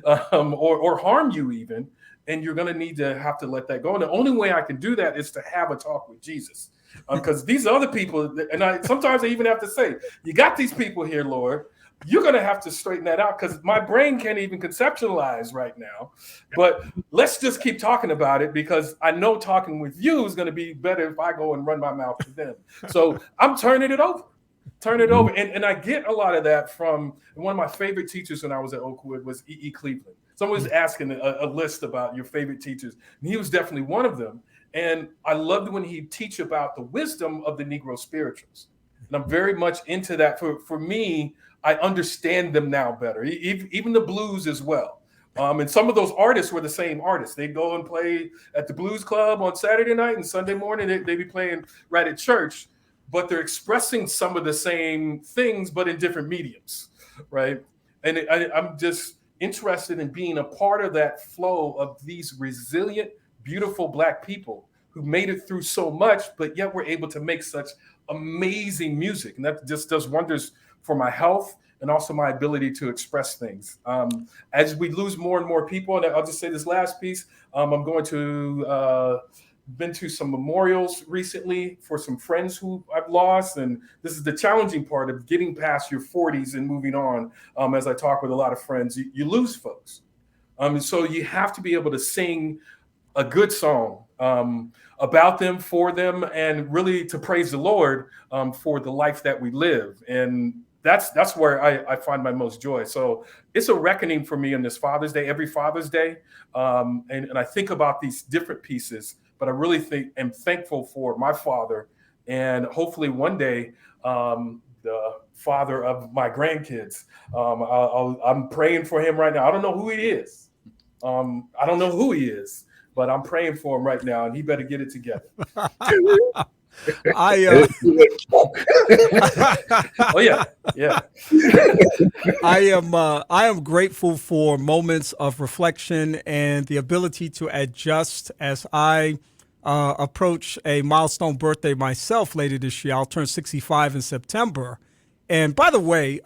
or harm you even. And you're going to need to have to let that go. And the only way I can do that is to have a talk with Jesus. Because these other people, and sometimes I even have to say, you got these people here, Lord, you're going to have to straighten that out, because my brain can't even conceptualize right now. But let's just keep talking about it, because I know talking with you is going to be better if I go and run my mouth to them. So I'm turning it over. And I get a lot of that from one of my favorite teachers when I was at Oakwood was E.E. Cleveland. Someone was asking a list about your favorite teachers, and he was definitely one of them. And I loved when he'd teach about the wisdom of the Negro spirituals. And I'm very much into that. For me, I understand them now better, even the blues as well. And some of those artists were the same artists. They'd go and play at the blues club on Saturday night, and Sunday morning they'd be playing right at church. But they're expressing some of the same things, but in different mediums, right? And I'm just interested in being a part of that flow of these resilient, beautiful Black people who made it through so much, but yet were able to make such amazing music. And that just does wonders for my health and also my ability to express things. As we lose more and more people, and I'll just say this last piece, I'm going to been to some memorials recently for some friends who I've lost. And this is the challenging part of getting past your 40s and moving on. As I talk with a lot of friends, you lose folks. So you have to be able to sing a good song about them, for them, and really to praise the Lord for the life that we live. And that's where I find my most joy. So it's a reckoning for me on this Father's Day, every Father's Day. And I think about these different pieces, but I really am thankful for my father, and hopefully one day the father of my grandkids. I'm praying for him right now. I don't know who he is. But I'm praying for him right now, and he better get it together. I am grateful for moments of reflection and the ability to adjust as I approach a milestone birthday myself later this year. I'll turn 65 in September. And by the way,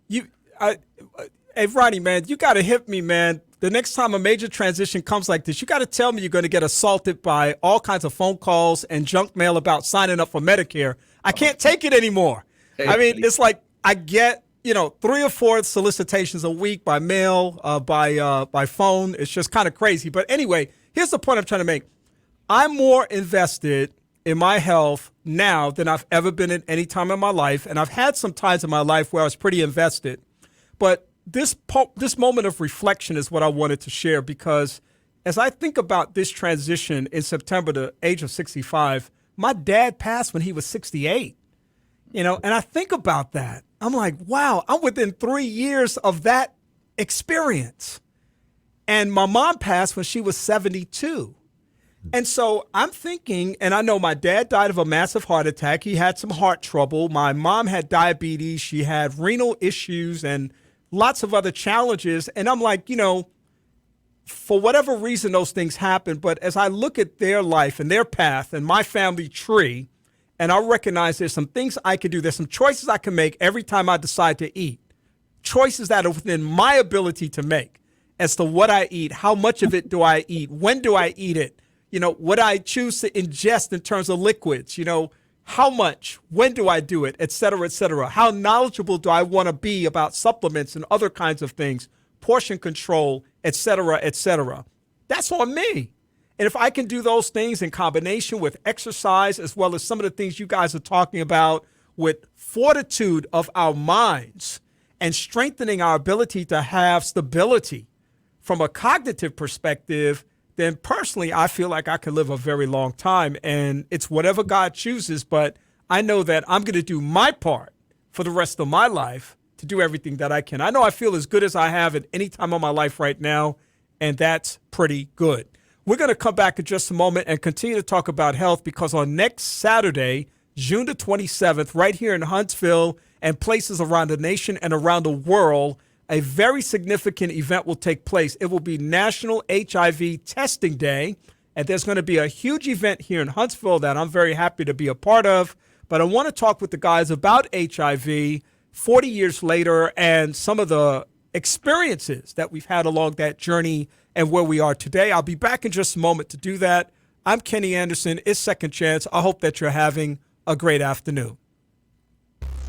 hey Ronnie, man, you got to hit me, man. The next time a major transition comes like this, you got to tell me you're going to get assaulted by all kinds of phone calls and junk mail about signing up for Medicare. I can't take it anymore. I mean, it's like I get, 3 or 4 solicitations a week by mail, by phone. It's just kind of crazy. But anyway, here's the point I'm trying to make. I'm more invested in my health now than I've ever been at any time in my life. And I've had some times in my life where I was pretty invested. But this moment of reflection is what I wanted to share, because as I think about this transition in September, the age of 65, my dad passed when he was 68, and I think about that. I'm like, wow, I'm within 3 years of that experience. And my mom passed when she was 72. And so I'm thinking, and I know my dad died of a massive heart attack. He had some heart trouble. My mom had diabetes. She had renal issues and lots of other challenges. And I'm like, for whatever reason, those things happen. But as I look at their life and their path and my family tree, and I recognize there's some things I can do. There's some choices I can make every time I decide to eat. Choices that are within my ability to make as to what I eat, how much of it do I eat, when do I eat it, what I choose to ingest in terms of liquids, how much, when do I do it, et cetera, et cetera. How knowledgeable do I want to be about supplements and other kinds of things, portion control, et cetera, et cetera. That's on me. And if I can do those things in combination with exercise, as well as some of the things you guys are talking about with fortitude of our minds and strengthening our ability to have stability from a cognitive perspective, then personally, I feel like I could live a very long time. And it's whatever God chooses, but I know that I'm going to do my part for the rest of my life to do everything that I can. I know I feel as good as I have at any time of my life right now, and that's pretty good. We're going to come back in just a moment and continue to talk about health, because on next Saturday, June the 27th, right here in Huntsville and places around the nation and around the world, a very significant event will take place. It will be National HIV Testing Day, and there's going to be a huge event here in Huntsville that I'm very happy to be a part of. But I want to talk with the guys about HIV 40 years later and some of the experiences that we've had along that journey and where we are today. I'll be back in just a moment to do that. I'm Kenny Anderson. It's Second Chance. I hope that you're having a great afternoon.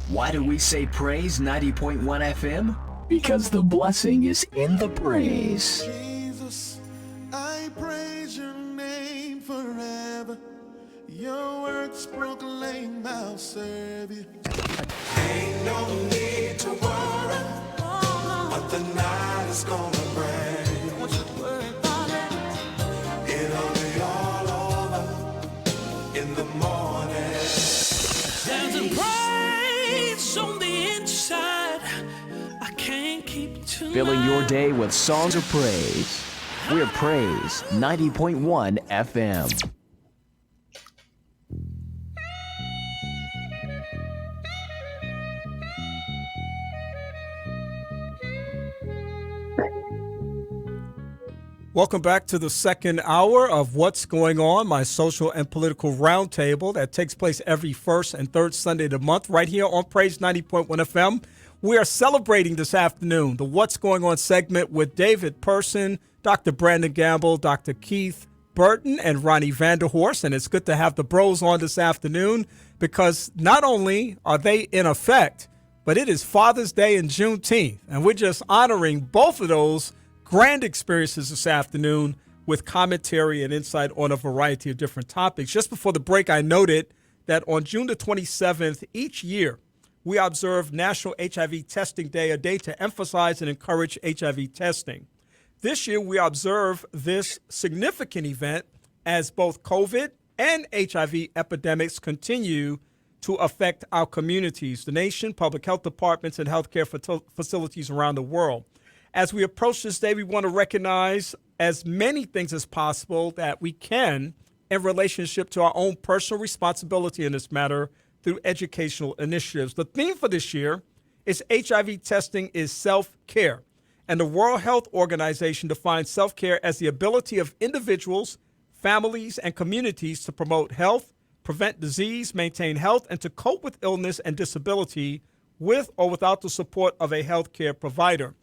Why do we say praise 90.1 FM? Because the blessing is in the praise. Jesus, I praise your name forever. Your words proclaim I'll serve you. Ain't no need to worry what the night is gonna bring. Don't you worry about it. It'll be all over in the morning. There's a praise on the inside. I can't keep it to Filling your day with songs of praise. We're Praise 90.1 FM. Welcome back to the second hour of What's Going On, my social and political roundtable that takes place every first and third Sunday of the month right here on Praise 90.1 FM. We are celebrating this afternoon the What's Going On segment with David Person, Dr. Brandon Gamble, Dr. Keith Burton, and Ronnie Vanderhorst. And it's good to have the bros on this afternoon because not only are they in effect, but it is Father's Day and Juneteenth. And we're just honoring both of those grand experiences this afternoon with commentary and insight on a variety of different topics. Just before the break, I noted that on June the 27th each year, we observe National HIV Testing Day, a day to emphasize and encourage HIV testing. This year, we observe this significant event as both COVID and HIV epidemics continue to affect our communities, the nation, public health departments, and healthcare facilities around the world. As we approach this day, we want to recognize as many things as possible that we can in relationship to our own personal responsibility in this matter through educational initiatives. The theme for this year is HIV testing is self-care. And the World Health Organization defines self-care as the ability of individuals, families, and communities to promote health, prevent disease, maintain health, and to cope with illness and disability with or without the support of a healthcare provider.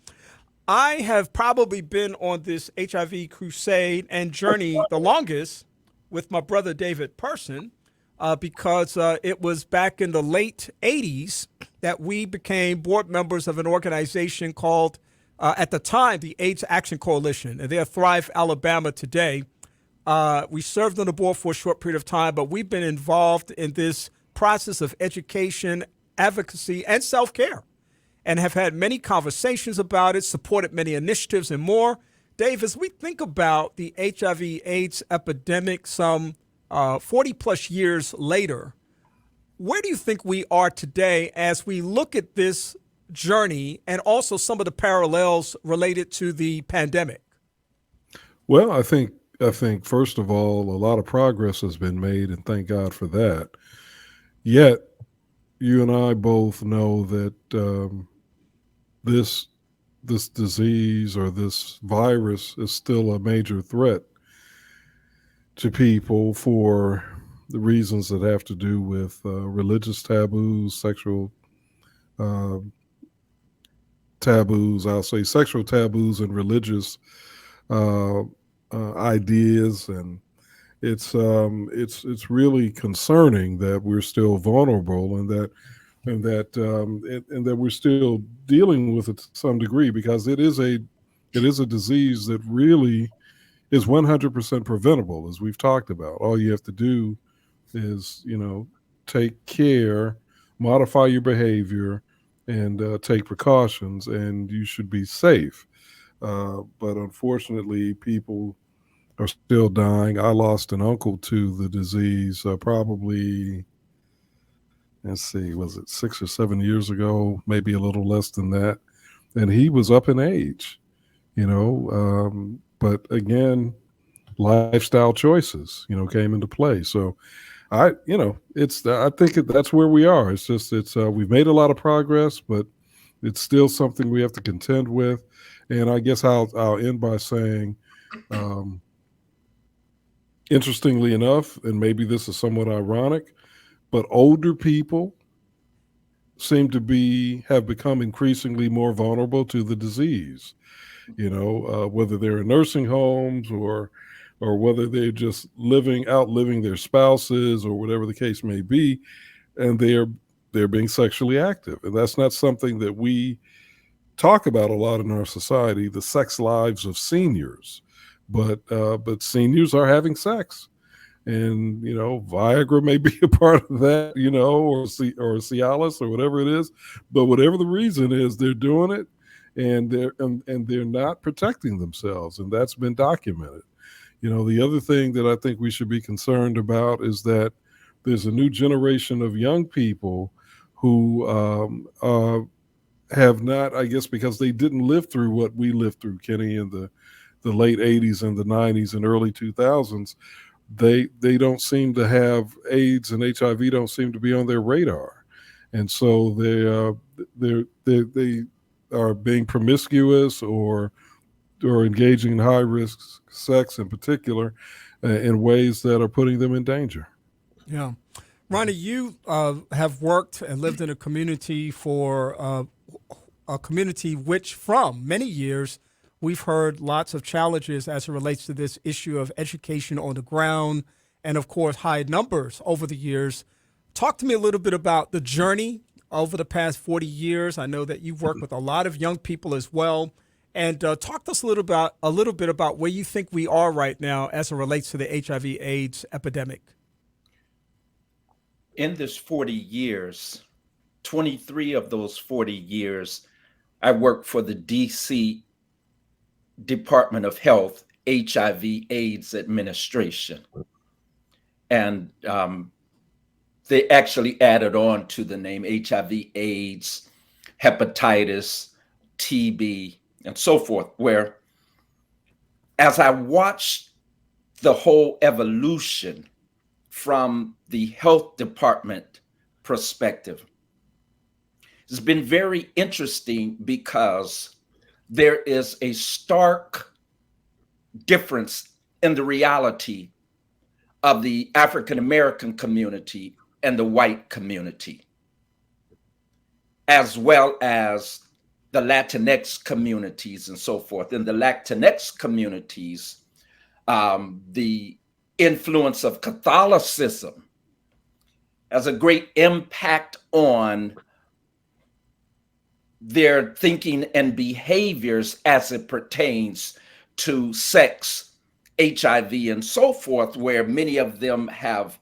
I have probably been on this HIV crusade and journey the longest with my brother David Person because it was back in the late 80s that we became board members of an organization called, at the time, the AIDS Action Coalition. And they're Thrive Alabama today. We served on the board for a short period of time, but we've been involved in this process of education, advocacy, and self-care, and have had many conversations about it, supported many initiatives and more. Dave, as we think about the HIV/AIDS epidemic some 40 plus years later, where do you think we are today as we look at this journey and also some of the parallels related to the pandemic? Well, I think first of all, a lot of progress has been made, and thank God for that. Yet, you and I both know that this disease or this virus is still a major threat to people for the reasons that have to do with religious taboos, sexual taboos. I'll say sexual taboos and religious ideas, and it's really concerning that we're still vulnerable and that we're still dealing with it to some degree, because it is a disease that really is 100% preventable, as we've talked about. All you have to do is, take care, modify your behavior, and take precautions, and you should be safe. But unfortunately, people are still dying. I lost an uncle to the disease probably, let's see, was it 6 or 7 years ago, maybe a little less than that. And he was up in age, but again, lifestyle choices, came into play. So I think that's where we are. It's just, we've made a lot of progress, but it's still something we have to contend with. And I guess I'll end by saying, interestingly enough, and maybe this is somewhat ironic, but older people seem to have become increasingly more vulnerable to the disease. Whether they're in nursing homes or whether they're just outliving their spouses or whatever the case may be, and they're being sexually active. And that's not something that we talk about a lot in our society, the sex lives of seniors. But seniors are having sex. And, Viagra may be a part of that, or Cialis or whatever it is. But whatever the reason is, they're doing it, and they're not protecting themselves. And that's been documented. The other thing that I think we should be concerned about is that there's a new generation of young people who have not, I guess, because they didn't live through what we lived through, Kenny, in the late 80s and the 90s and early 2000s. They don't seem to have AIDS, and HIV don't seem to be on their radar. And so they are being promiscuous or engaging in high risk sex in particular in ways that are putting them in danger. Yeah. Ronnie, you have worked and lived in a community for a community which from many years we've heard lots of challenges as it relates to this issue of education on the ground and, of course, high numbers over the years. Talk to me a little bit about the journey over the past 40 years. I know that you've worked with a lot of young people as well. And talk to us a little bit about where you think we are right now as it relates to the HIV/AIDS epidemic. In this 40 years, 23 of those 40 years, I worked for the DC Department of Health HIV/AIDS Administration. And they actually added on to the name HIV/AIDS, hepatitis, TB, and so forth, where as I watched the whole evolution from the health department perspective, it's been very interesting because there is a stark difference in the reality of the African American community and the white community, as well as the Latinx communities and so forth. In the Latinx communities, the influence of Catholicism has a great impact on their thinking and behaviors as it pertains to sex HIV and so forth, where many of them have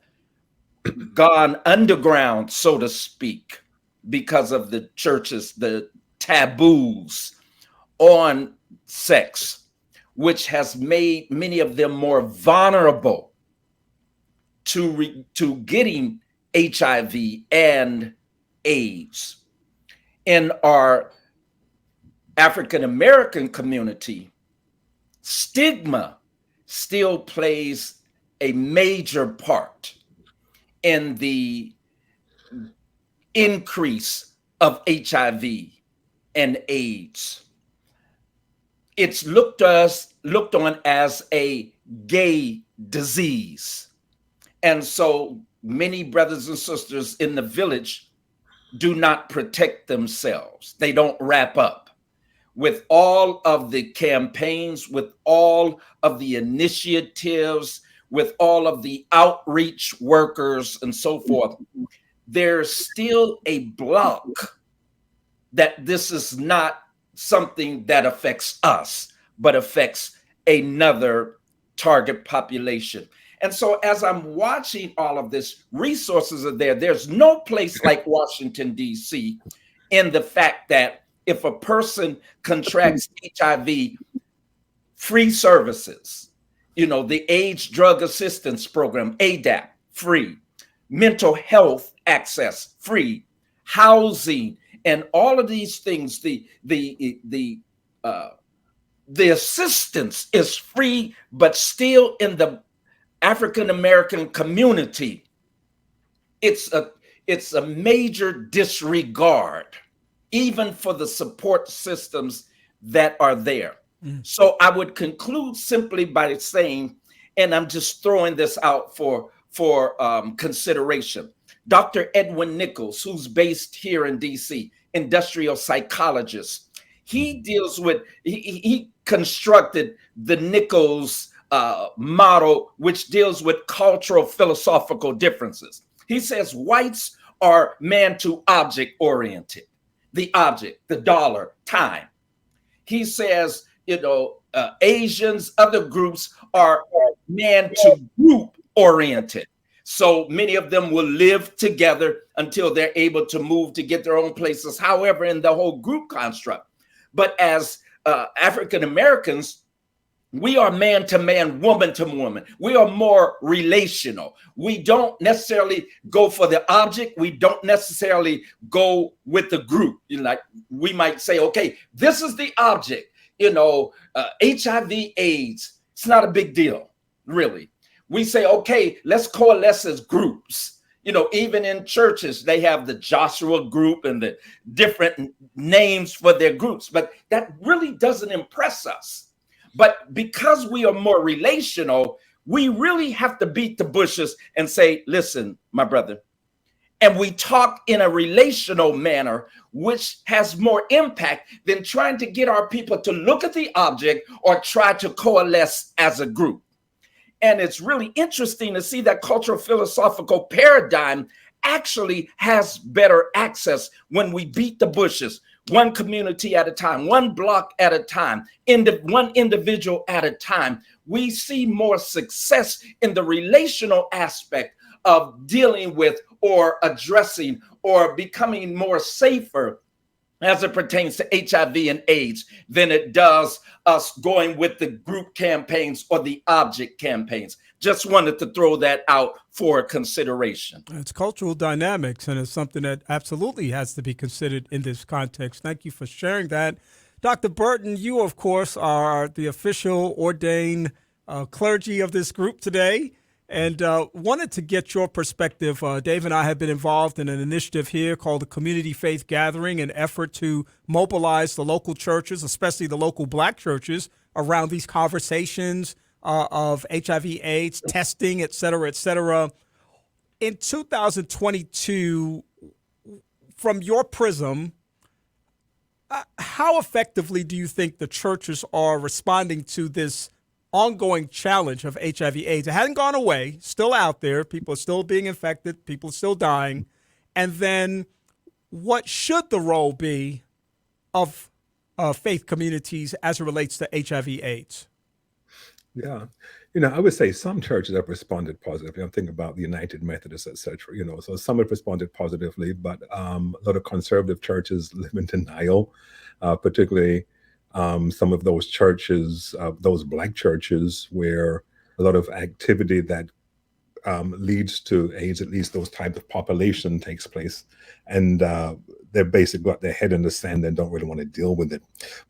gone underground, so to speak, because of the churches, the taboos on sex, which has made many of them more vulnerable to getting HIV and AIDS. In our African American community, stigma still plays a major part in the increase of HIV and AIDS. It's looked on as a gay disease. And so many brothers and sisters in the village do not protect themselves. They don't wrap up. With all of the campaigns, with all of the initiatives, with all of the outreach workers and so forth, there's still a block that this is not something that affects us, but affects another target population. And so as I'm watching all of this, resources are there. There's no place like Washington, D.C., in the fact that if a person contracts HIV, free services, the AIDS Drug Assistance Program, ADAP, free, mental health access, free, housing, and all of these things, the assistance is free, but still in the African American community, it's a major disregard, even for the support systems that are there. So I would conclude simply by saying, and I'm just throwing this out for consideration. Dr. Edwin Nichols, who's based here in DC, industrial psychologist, he deals with, he constructed the Nichols model, which deals with cultural philosophical differences. He says whites are man to object oriented, the object, the dollar, time. He says, Asians, other groups are man to group oriented. So many of them will live together until they're able to move to get their own places, however, in the whole group construct. But as African Americans, we are man to man, woman to woman. We are more relational. We don't necessarily go for the object. We don't necessarily go with the group. Like we might say, okay, this is the object, HIV, AIDS. It's not a big deal, really. We say, okay, let's coalesce as groups. Even in churches, they have the Joshua group and the different names for their groups, but that really doesn't impress us. But because we are more relational, we really have to beat the bushes and say, listen, my brother. And we talk in a relational manner, which has more impact than trying to get our people to look at the object or try to coalesce as a group. And it's really interesting to see that cultural philosophical paradigm actually has better access when we beat the bushes, one community at a time, one block at a time, one individual at a time. We see more success in the relational aspect of dealing with or addressing or becoming more safer as it pertains to HIV and AIDS than it does us going with the group campaigns or the object campaigns. Just wanted to throw that out for consideration. It's cultural dynamics, and it's something that absolutely has to be considered in this context. Thank you for sharing that. Dr. Burton, you, of course, are the official ordained clergy of this group today, and wanted to get your perspective. Dave and I have been involved in an initiative here called the Community Faith Gathering, an effort to mobilize the local churches, especially the local Black churches, around these conversations of HIV, AIDS, testing, et cetera, et cetera. In 2022, from your prism, how effectively do you think the churches are responding to this ongoing challenge of HIV, AIDS? It hasn't gone away, still out there. People are still being infected. People are still dying. And then what should the role be of faith communities as it relates to HIV, AIDS? Yeah. I would say some churches have responded positively. I'm thinking about the United Methodists, etc. So some have responded positively, but a lot of conservative churches live in denial, particularly some of those churches, those black churches, where a lot of activity that leads to AIDS, at least those types of population takes place. And they're basically got their head in the sand and don't really want to deal with it.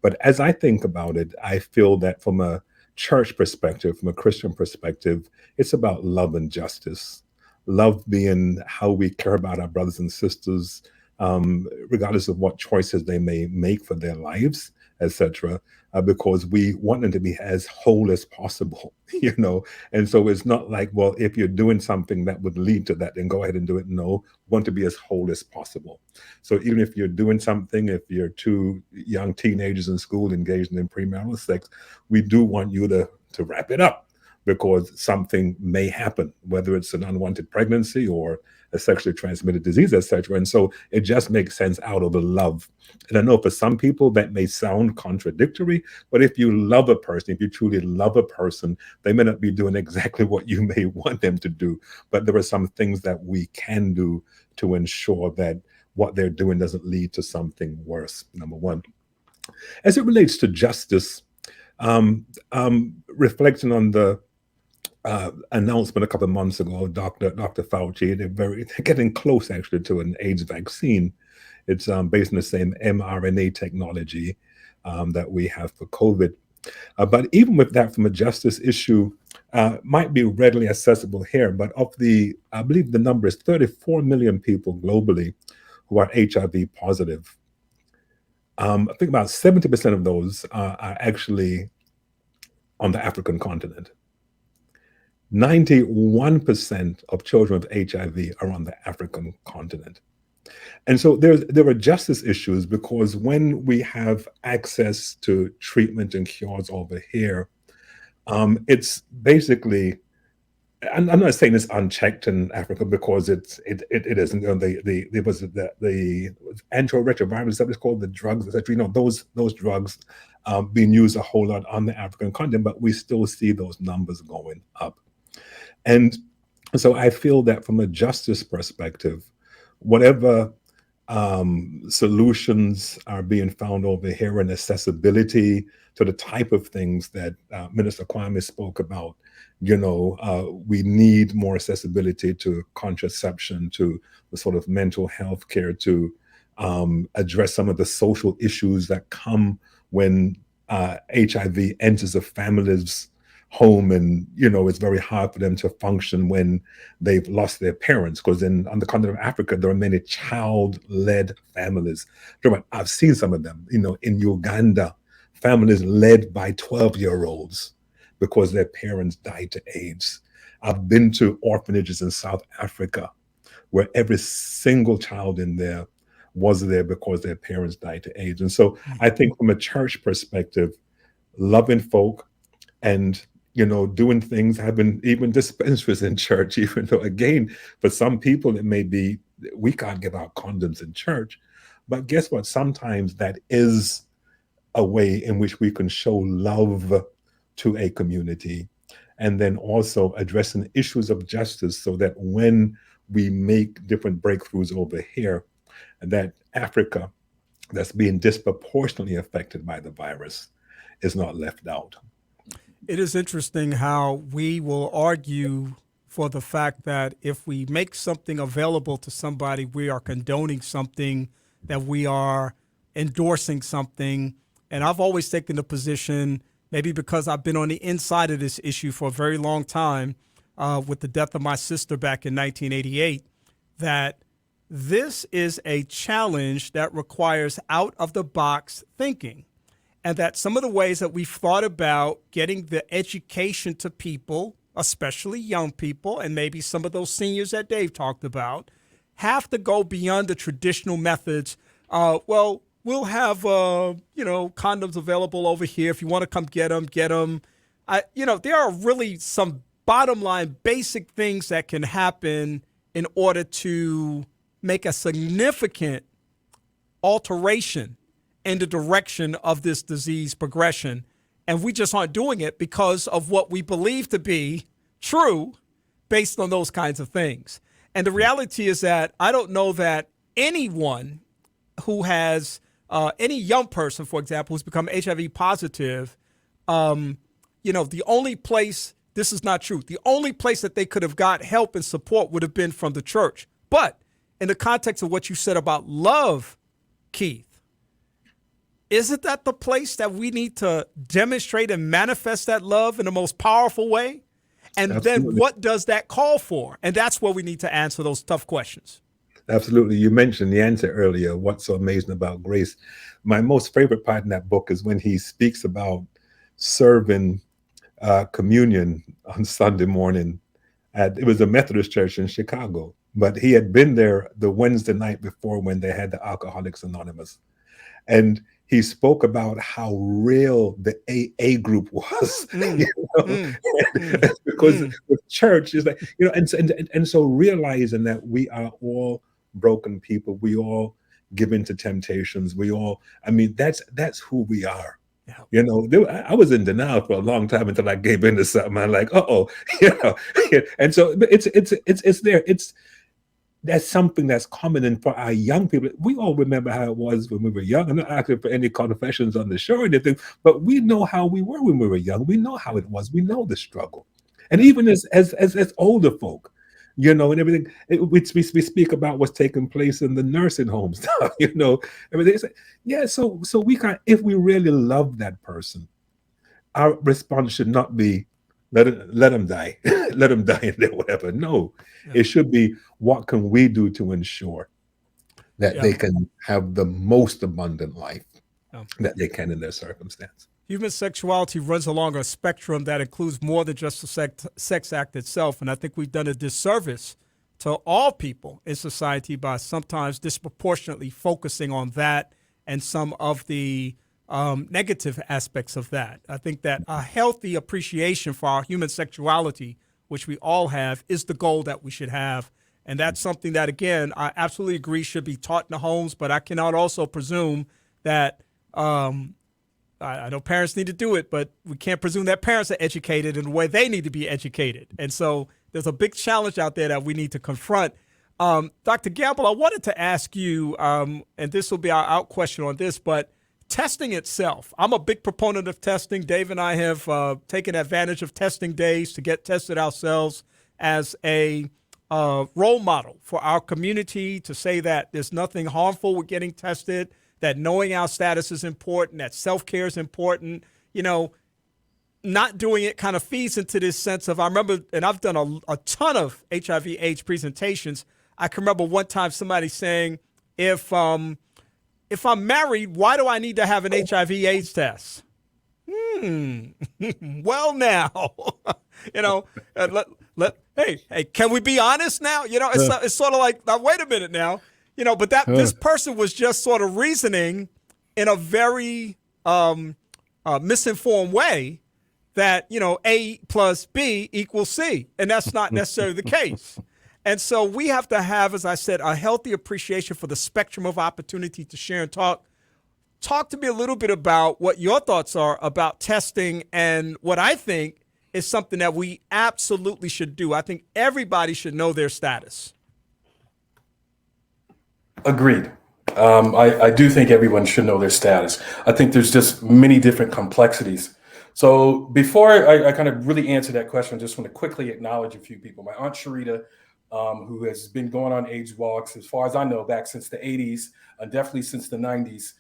But as I think about it, I feel that from a church perspective, from a Christian perspective, it's about love and justice. Love being how we care about our brothers and sisters, regardless of what choices they may make for their lives, etc. Because we want them to be as whole as possible, And so it's not like, well, if you're doing something that would lead to that, then go ahead and do it. No, we want to be as whole as possible. So even if you're doing something, if you're two young teenagers in school engaged in premarital sex, we do want you to wrap it up, because something may happen, whether it's an unwanted pregnancy or a sexually transmitted disease, etc. And so it just makes sense out of the love. And I know for some people that may sound contradictory, but if you love a person, if you truly love a person, they may not be doing exactly what you may want them to do. But there are some things that we can do to ensure that what they're doing doesn't lead to something worse, number one. As it relates to justice, reflecting on the announcement a couple of months ago, Dr. Fauci, they're getting close actually to an AIDS vaccine. It's based on the same mRNA technology that we have for COVID. But even with that, from a justice issue, might be readily accessible here. But I believe the number is 34 million people globally who are HIV positive. I think about 70% of those are actually on the African continent. 91% of children with HIV are on the African continent. And so there are justice issues, because when we have access to treatment and cures over here, it's basically, I'm not saying it's unchecked in Africa, because it isn't. The antiretrovirals, that was called, the drugs, etc. Those drugs being used a whole lot on the African continent, but we still see those numbers going up. And so I feel that from a justice perspective, whatever solutions are being found over here, and accessibility to the type of things that Minister Kwame spoke about, we need more accessibility to contraception, to the sort of mental health care, to address some of the social issues that come when HIV enters a family's home, and it's very hard for them to function when they've lost their parents, because on the continent of Africa there are many child-led families. I've seen some of them, in Uganda, families led by 12-year-olds because their parents died to AIDS. I've been to orphanages in South Africa where every single child in there was there because their parents died to AIDS. And so I think from a church perspective, loving folk and doing things, having even dispensaries in church, even though, again, for some people it may be, we can't give out condoms in church. But guess what? Sometimes that is a way in which we can show love to a community, and then also addressing issues of justice, so that when we make different breakthroughs over here, that Africa, that's being disproportionately affected by the virus, is not left out. It is interesting how we will argue for the fact that if we make something available to somebody, we are condoning something, that we are endorsing something. And I've always taken the position, maybe because I've been on the inside of this issue for a very long time, with the death of my sister back in 1988, that this is a challenge that requires out-of-the-box thinking. And that some of the ways that we've thought about getting the education to people, especially young people, and maybe some of those seniors that Dave talked about, have to go beyond the traditional methods. Well, we'll have, condoms available over here. If you want to come get them, get them. There are really some bottom line basic things that can happen in order to make a significant alteration in the direction of this disease progression. And we just aren't doing it because of what we believe to be true based on those kinds of things. And the reality is that I don't know that anyone who has any young person, for example, who's become HIV positive, the only place, this is not true, the only place that they could have got help and support would have been from the church. But in the context of what you said about love, Keith, isn't that the place that we need to demonstrate and manifest that love in the most powerful way? And Absolutely. then what does that call for? And that's where we need to answer those tough questions. Absolutely. You mentioned the answer earlier. What's so amazing about grace? My most favorite part in that book is when he speaks about serving communion on Sunday morning. It was a Methodist church in Chicago, but he had been there the Wednesday night before when they had the Alcoholics Anonymous. And he spoke about how real the AA group was, because the church is like, and so realizing that we are all broken people, we all give into temptations, that's who we are. Yeah. I was in denial for a long time until I gave into something. I'm like, and so it's there. That's something that's common. And for our young people, we all remember how it was when we were young. I'm not asking for any confessions on the show or anything, but we know how we were when we were young. We know how it was. We know the struggle. And even as older folk, and everything, we speak about what's taking place in the nursing homes now, everything. So we can't, if we really love that person, our response should not be, let them die, let them die in there, whatever. No, it should be, what can we do to ensure that they can have the most abundant life that they can in their circumstance? Human sexuality runs along a spectrum that includes more than just the sex act itself. And I think we've done a disservice to all people in society by sometimes disproportionately focusing on that and some of the negative aspects of that. I think that a healthy appreciation for our human sexuality, which we all have, is the goal that we should have. And that's something that, again, I absolutely agree should be taught in the homes, but I cannot also presume that I know parents need to do it, but we can't presume that parents are educated in the way they need to be educated. And so there's a big challenge out there that we need to confront. Dr. Gamble, I wanted to ask you, and this will be our out question on this, but testing itself. I'm a big proponent of testing. Dave and I have taken advantage of testing days to get tested ourselves as a role model for our community, to say that there's nothing harmful with getting tested, that knowing our status is important, that self-care is important. Not doing it kind of feeds into this sense of, I remember, and I've done a ton of HIV/AIDS presentations. I can remember one time somebody saying, if I'm married, why do I need to have an HIV/AIDS test? Well, now, hey, can we be honest now? It's sort of like, now, wait a minute now, but this person was just sort of reasoning in a very misinformed way that, A plus B equals C, and that's not necessarily the case. And so we have to have, as I said, a healthy appreciation for the spectrum of opportunity to share and talk. Talk to me a little bit about what your thoughts are about testing and what I think is something that we absolutely should do. I think everybody should know their status. Agreed. I do think everyone should know their status. I think there's just many different complexities. So before I kind of really answer that question, I just want to quickly acknowledge a few people. My Aunt Sharita, who has been going on AIDS walks, as far as I know, back since the 80s, definitely since the 90s,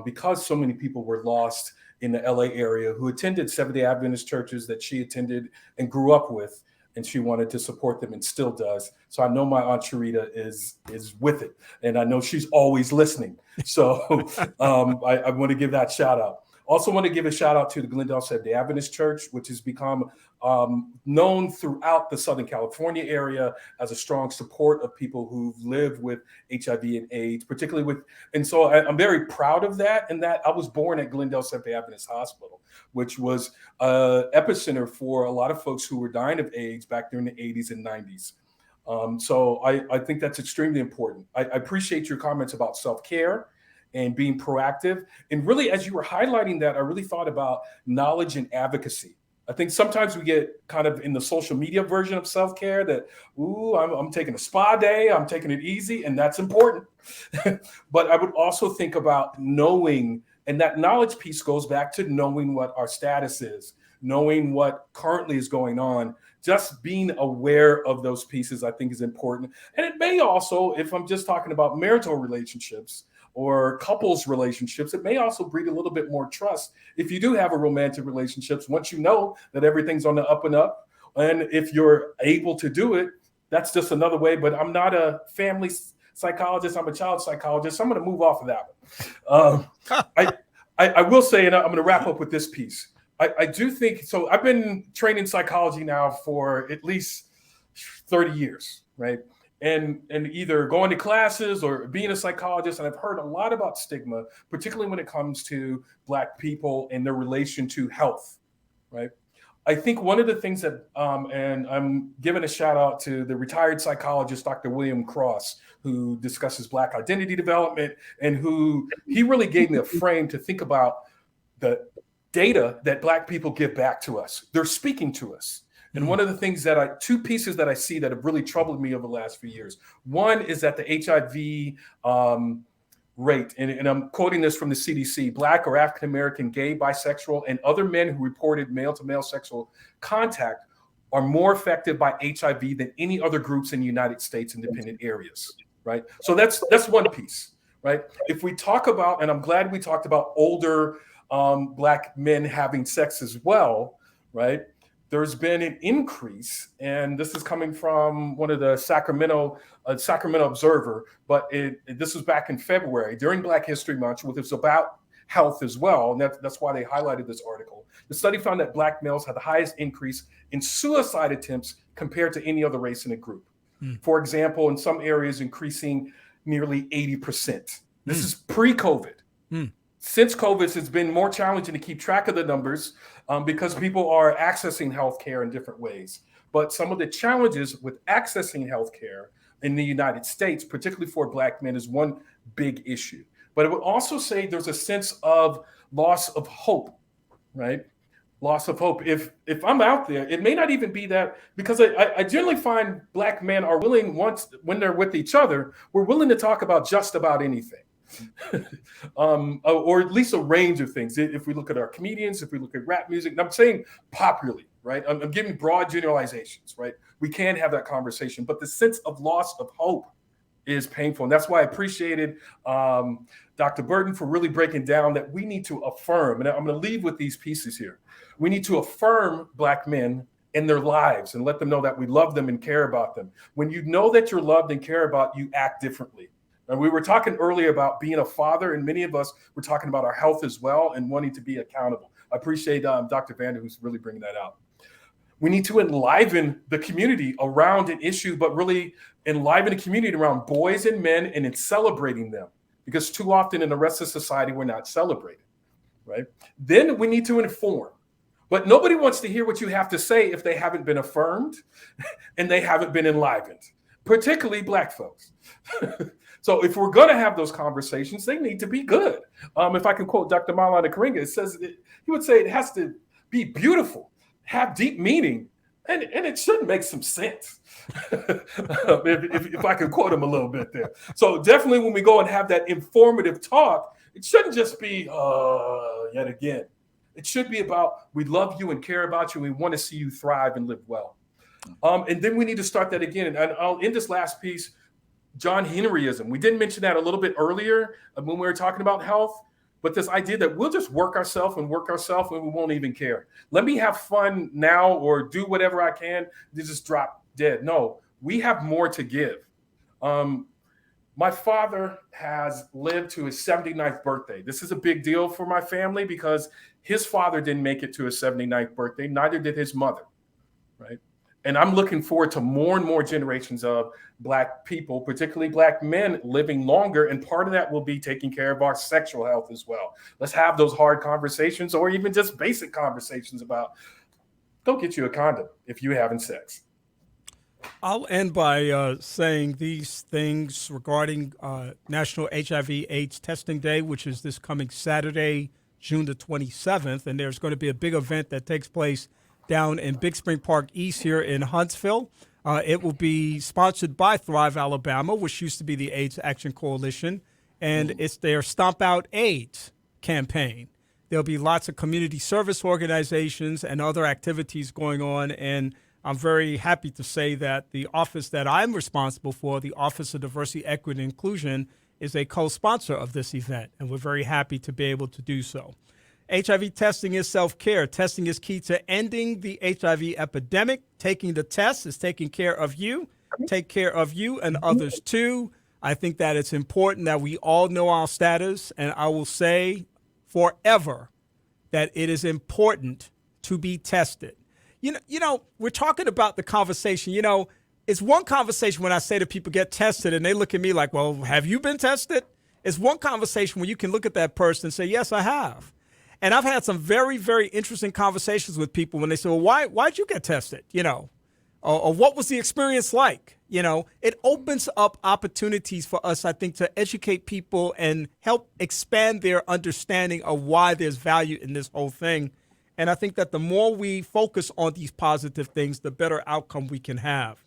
because so many people were lost in the LA area who attended Seventh-day Adventist churches that she attended and grew up with, and she wanted to support them and still does. So I know my Aunt Sharita is with it, and I know she's always listening. So I want to give that shout out. Also want to give a shout out to the Glendale Seventh-day Adventist Church, which has become known throughout the Southern California area as a strong support of people who've lived with HIV and AIDS, particularly with, and so I'm very proud of that. And that I was born at Glendale Seventh-day Adventist Hospital, which was an epicenter for a lot of folks who were dying of AIDS back during the 80s and 90s. So I think that's extremely important. I appreciate your comments about self-care and being proactive. And really, as you were highlighting that, I really thought about knowledge and advocacy. I think sometimes we get kind of in the social media version of self-care that, ooh, I'm taking a spa day, I'm taking it easy, and that's important. But I would also think about knowing, and that knowledge piece goes back to knowing what our status is, knowing what currently is going on. Just being aware of those pieces, I think, is important. And it may also, if I'm just talking about marital relationships or couples relationships, it may also breed a little bit more trust. If you do have a romantic relationships, once you know that everything's on the up and up, and if you're able to do it, that's just another way. But I'm not a family psychologist, I'm a child psychologist, so I'm going to move off of that one. I will say, and I'm going to wrap up with this piece. I do think, so I've been training psychology now for at least 30 years, right? And either going to classes or being a psychologist, and I've heard a lot about stigma, particularly when it comes to Black people and their relation to health, right? I think one of the things that, and I'm giving a shout out to the retired psychologist, Dr. William Cross, who discusses Black identity development, and who he really gave me a frame to think about the data that Black people give back to us. They're speaking to us. And one of the things that two pieces that I see that have really troubled me over the last few years. One is that the HIV rate, and I'm quoting this from the CDC, Black or African-American, gay, bisexual, and other men who reported male-to-male sexual contact are more affected by HIV than any other groups in the United States independent areas, right? So that's one piece, right? If we talk about, and I'm glad we talked about older Black men having sex as well, right? There's been an increase, and this is coming from one of the Sacramento Observer, but this was back in February during Black History Month, which is about health as well, and that's why they highlighted this article. The study found that Black males had the highest increase in suicide attempts compared to any other race in the group. For example, in some areas increasing nearly 80%. This is pre-COVID. Since COVID, it's been more challenging to keep track of the numbers because people are accessing healthcare in different ways. But some of the challenges with accessing healthcare in the United States, particularly for Black men, is one big issue. But I would also say there's a sense of loss of hope, right? Loss of hope. If I'm out there, it may not even be that, because I generally find Black men are willing, when they're with each other, we're willing to talk about just about anything. Or at least a range of things. If we look at our comedians, if we look at rap music, and I'm saying popularly, right? I'm giving broad generalizations, right? We can have that conversation, but the sense of loss of hope is painful. And that's why I appreciated Dr. Burton for really breaking down that we need to affirm, and I'm going to leave with these pieces here. We need to affirm Black men in their lives and let them know that we love them and care about them. When you know that you're loved and care about, you act differently. And we were talking earlier about being a father, and many of us were talking about our health as well and wanting to be accountable. I appreciate Dr. Vander who's really bringing that out. We need to enliven the community around an issue, but really enliven the community around boys and men and in celebrating them, because too often in the rest of society, we're not celebrated, right? Then we need to inform, but nobody wants to hear what you have to say if they haven't been affirmed and they haven't been enlivened, particularly Black folks. So if we're going to have those conversations, they need to be good. If I can quote Dr. Maulana Karenga, it says, he would say it has to be beautiful, have deep meaning, and it should make some sense. if I can quote him a little bit there. So definitely when we go and have that informative talk, it shouldn't just be yet again. It should be about, we love you and care about you, and we want to see you thrive and live well. And then we need to start that again. And I'll end this last piece, John Henryism. We didn't mention that a little bit earlier when we were talking about health, but this idea that we'll just work ourselves and we won't even care. Let me have fun now or do whatever I can to just drop dead. No, we have more to give. My father has lived to his 79th birthday. This is a big deal for my family because his father didn't make it to his 79th birthday, neither did his mother, right? And I'm looking forward to more and more generations of Black people, particularly Black men, living longer. And part of that will be taking care of our sexual health as well. Let's have those hard conversations, or even just basic conversations about, go get you a condom if you're having sex. I'll end by saying these things regarding National HIV/AIDS Testing Day, which is this coming Saturday, June the 27th. And there's going to be a big event that takes place down in Big Spring Park East here in Huntsville. It will be sponsored by Thrive Alabama, which used to be the AIDS Action Coalition. And it's their Stomp Out AIDS campaign. There'll be lots of community service organizations and other activities going on. And I'm very happy to say that the office that I'm responsible for, the Office of Diversity, Equity, and Inclusion, is a co-sponsor of this event, and we're very happy to be able to do so. HIV testing is self-care. Testing is key to ending the HIV epidemic. Taking the test is taking care of you. Take care of you and others too. I think that it's important that we all know our status, and I will say forever that it is important to be tested. You know, we're talking about the conversation. You know, it's one conversation when I say to people, get tested, and they look at me like, well, have you been tested? It's one conversation when you can look at that person and say, yes, I have. And I've had some very, very interesting conversations with people when they say, well, why'd you get tested? You know, or what was the experience like? You know, it opens up opportunities for us, I think, to educate people and help expand their understanding of why there's value in this whole thing. And I think that the more we focus on these positive things, the better outcome we can have.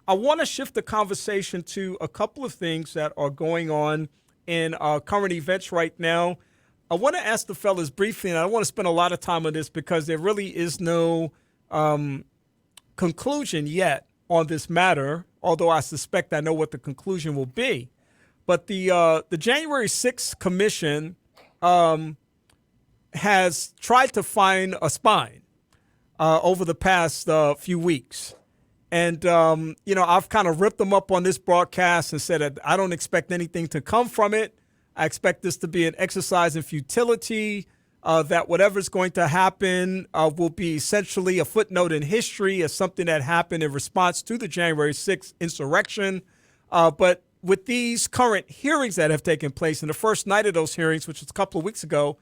I want to shift the conversation to a couple of things that are going on in current events right now. I want to ask the fellas briefly, and I don't want to spend a lot of time on this because there really is no conclusion yet on this matter, although I suspect I know what the conclusion will be. But the January 6th Commission has tried to find a spine over the past few weeks. And, you know, I've kind of ripped them up on this broadcast and said that I don't expect anything to come from it. I expect this to be an exercise in futility, that whatever's going to happen will be essentially a footnote in history as something that happened in response to the January 6th insurrection. But with these current hearings that have taken place, and the first night of those hearings, which was a couple of weeks ago,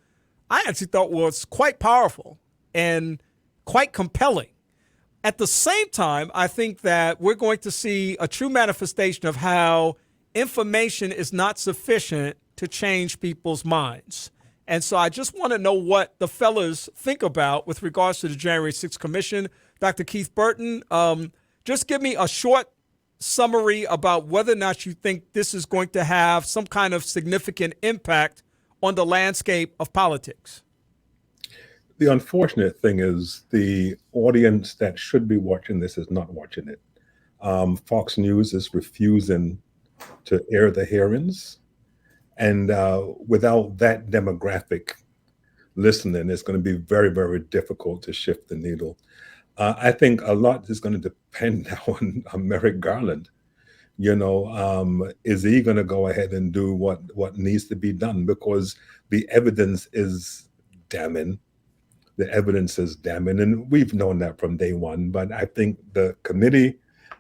I actually thought was quite powerful and quite compelling. At the same time, I think that we're going to see a true manifestation of how information is not sufficient to change people's minds. And so I just want to know what the fellas think about with regards to the January 6th Commission. Dr. Keith Burton, just give me a short summary about whether or not you think this is going to have some kind of significant impact on the landscape of politics. The unfortunate thing is the audience that should be watching this is not watching it. Fox News is refusing to air the hearings. And without that demographic listening, it's going to be very, very difficult to shift the needle. I think a lot is going to depend on Merrick Garland. You know, is he going to go ahead and do what needs to be done? Because the evidence is damning. The evidence is damning, and we've known that from day one. But I think the committee,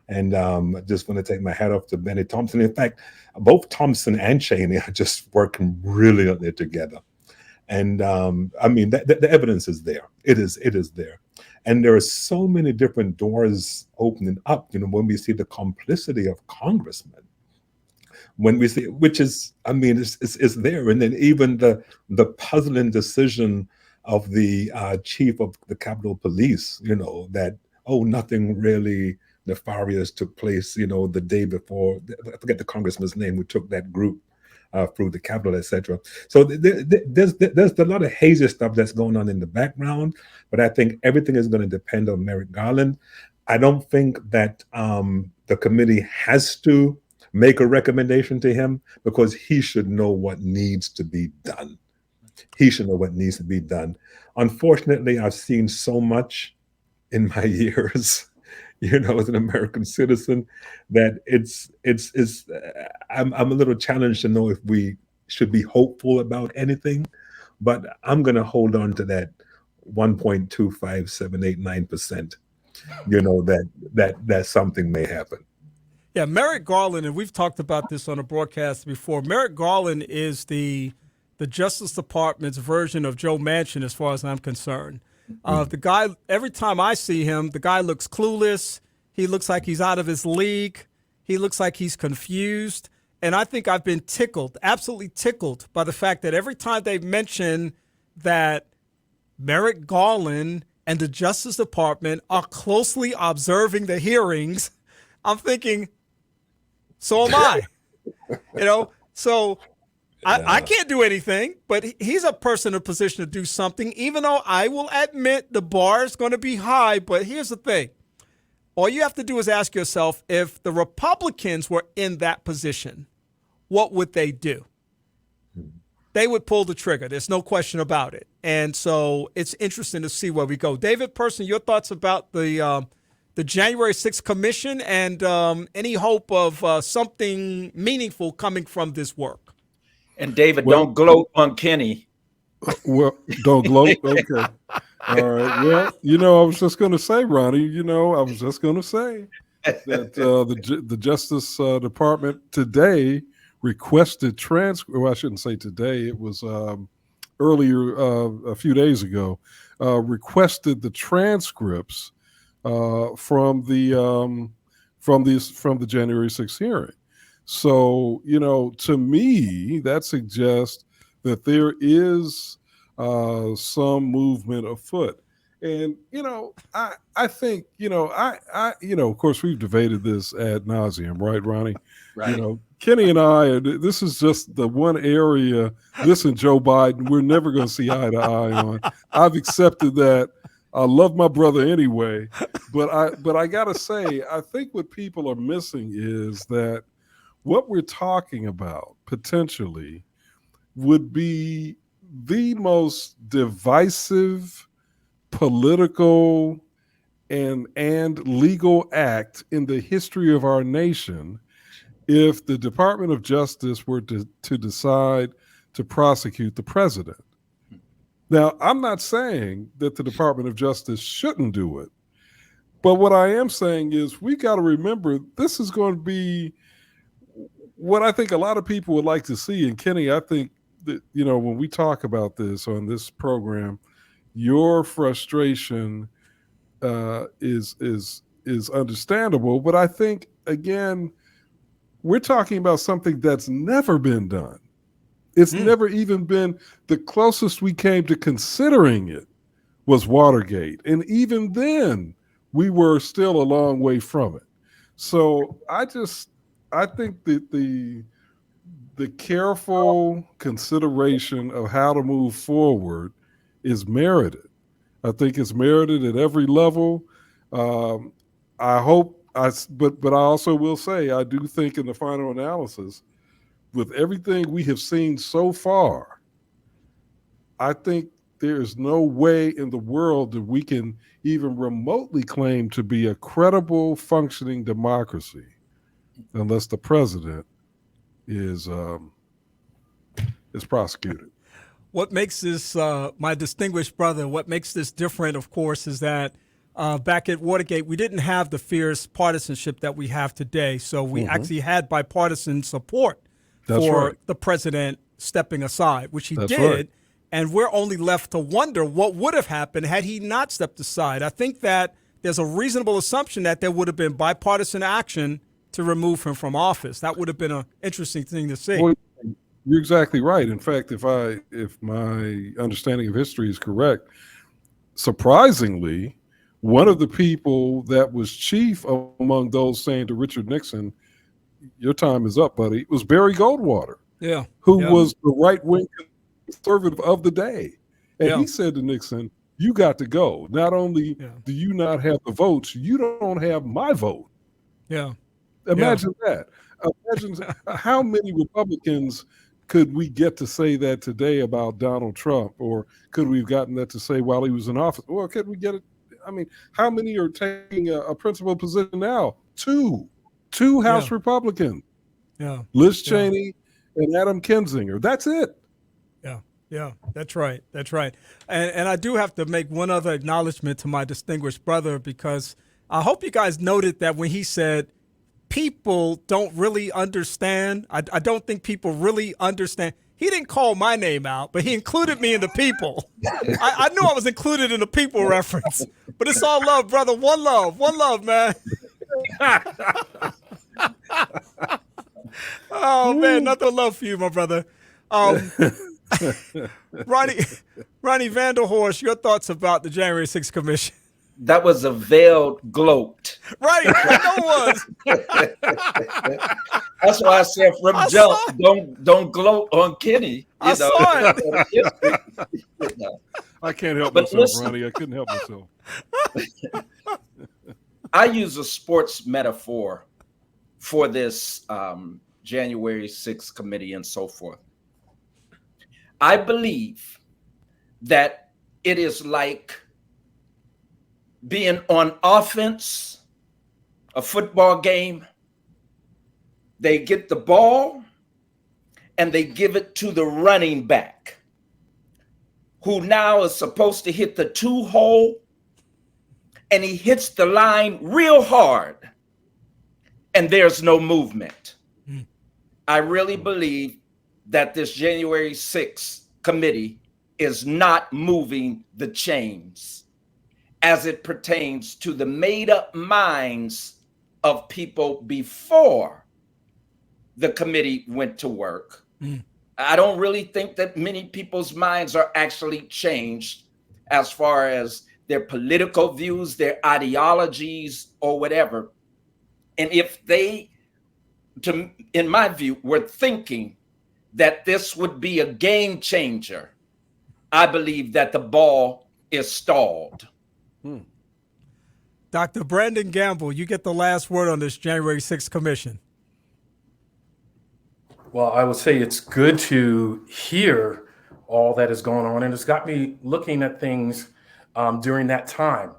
and I just want to take my hat off to Benny Thompson. In fact, both Thompson and Cheney are just working brilliantly together. And I mean, the evidence is there. It is there. And there are so many different doors opening up, you know, when we see the complicity of congressmen, when we see, which is, I mean, it's there. And then even the puzzling decision of the chief of the Capitol Police, you know, that, oh, nothing really nefarious took place, you know, the day before, I forget the congressman's name who took that group through the Capitol, etc. So there's a lot of hazy stuff that's going on in the background, but I think everything is going to depend on Merrick Garland. I don't think that the committee has to make a recommendation to him because he should know what needs to be done. He should know what needs to be done. Unfortunately, I've seen so much in my years, you know, as an American citizen, that I'm a little challenged to know if we should be hopeful about anything, but I'm going to hold on to that 1.25789%, you know, that something may happen. Yeah, Merrick Garland, and we've talked about this on a broadcast before. Merrick Garland is the Justice Department's version of Joe Manchin, as far as I'm concerned. The guy, every time I see him, the guy looks clueless. He looks like he's out of his league. He looks like he's confused. And I think I've been tickled, absolutely tickled, by the fact that every time they mention that Merrick Garland and the Justice Department are closely observing the hearings, I'm thinking, so am I. So I can't do anything, but he's a person in a position to do something, even though I will admit the bar is going to be high. But here's the thing. All you have to do is ask yourself, if the Republicans were in that position, what would they do? They would pull the trigger. There's no question about it. And so it's interesting to see where we go. David Person, your thoughts about the January 6th commission and any hope of something meaningful coming from this work? And David, don't gloat on Kenny. Well, don't gloat? Okay. All right. Well, I was just going to say, Ronnie, I was just going to say that the Justice Department today requested well, I shouldn't say today. It was earlier, a few days ago, requested the transcripts from the January 6th hearing. So, to me, that suggests that there is some movement afoot. And, I think, of course, we've debated this ad nauseum, right, Ronnie? Right. Kenny and I, this is just the one area, this and Joe Biden, we're never going to see eye to eye on. I've accepted that. I love my brother anyway. But I got to say, I think what people are missing is that what we're talking about potentially would be the most divisive political and legal act in the history of our nation if the Department of Justice were to decide to prosecute the president. Now, I'm not saying that the Department of Justice shouldn't do it, but what I am saying is we got to remember this is going to be what I think a lot of people would like to see. And Kenny, I think that, when we talk about this on this program, your frustration is understandable. But I think, again, we're talking about something that's never been done. It's never even been, the closest we came to considering it was Watergate. And even then, we were still a long way from it. So I think that the careful consideration of how to move forward is merited. I think it's merited at every level. I hope, but I also will say, I do think in the final analysis, with everything we have seen so far, I think there is no way in the world that we can even remotely claim to be a credible, functioning democracy unless the president is prosecuted. What makes this, my distinguished brother, what makes this different, of course, is that back at Watergate, we didn't have the fierce partisanship that we have today. So we actually had bipartisan support for the president stepping aside, which he did. Right. And we're only left to wonder what would have happened had he not stepped aside. I think that there's a reasonable assumption that there would have been bipartisan action to remove him from office. That would have been an interesting thing to see. Well, you're exactly right. In fact, if my understanding of history is correct, surprisingly, one of the people that was chief among those saying to Richard Nixon, "Your time is up, buddy," was Barry Goldwater, who was the right-wing conservative of the day. And he said to Nixon, "You got to go. Not only do you not have the votes, you don't have my vote." Imagine that. Imagine how many Republicans could we get to say that today about Donald Trump, or could we have gotten that to say while he was in office? Or could we get it? I mean, how many are taking a principal position now? Two House Republicans. Liz Cheney and Adam Kinzinger. That's it. Yeah, that's right. That's right. And I do have to make one other acknowledgement to my distinguished brother, because I hope you guys noted that when he said people don't really understand, I don't think people really understand. He didn't call my name out, but he included me in the people. I knew I was included in the people reference, but it's all love, brother. One love, man. Oh man, nothing but love for you, my brother. Ronnie Vanderhorst, your thoughts about the January 6th Commission? That was a veiled gloat. Right, I know it was. That's why I said from jump, don't gloat on Kenny. I saw it. I can't help But myself, listen. Ronnie. I couldn't help myself. I use a sports metaphor for this January 6th committee and so forth. I believe that it is like being on offense, a football game. They get the ball and they give it to the running back, who now is supposed to hit the 2-hole, and he hits the line real hard, and there's no movement. I really believe that this January 6th committee is not moving the chains as it pertains to the made-up minds of people before the committee went to work. I don't really think that many people's minds are actually changed as far as their political views, their ideologies, or whatever. And if they, in my view, were thinking that this would be a game changer, I believe that the ball is stalled. Dr. Brandon Gamble, you get the last word on this January 6th Commission. Well, I would say it's good to hear all that is going on, and it's got me looking at things during that time.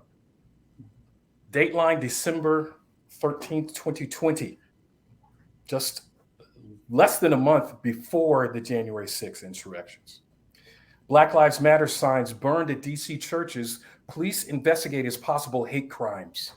Dateline December 13th, 2020, just less than a month before the January 6th insurrections. Black Lives Matter signs burned at DC churches. Police investigate as possible hate crimes.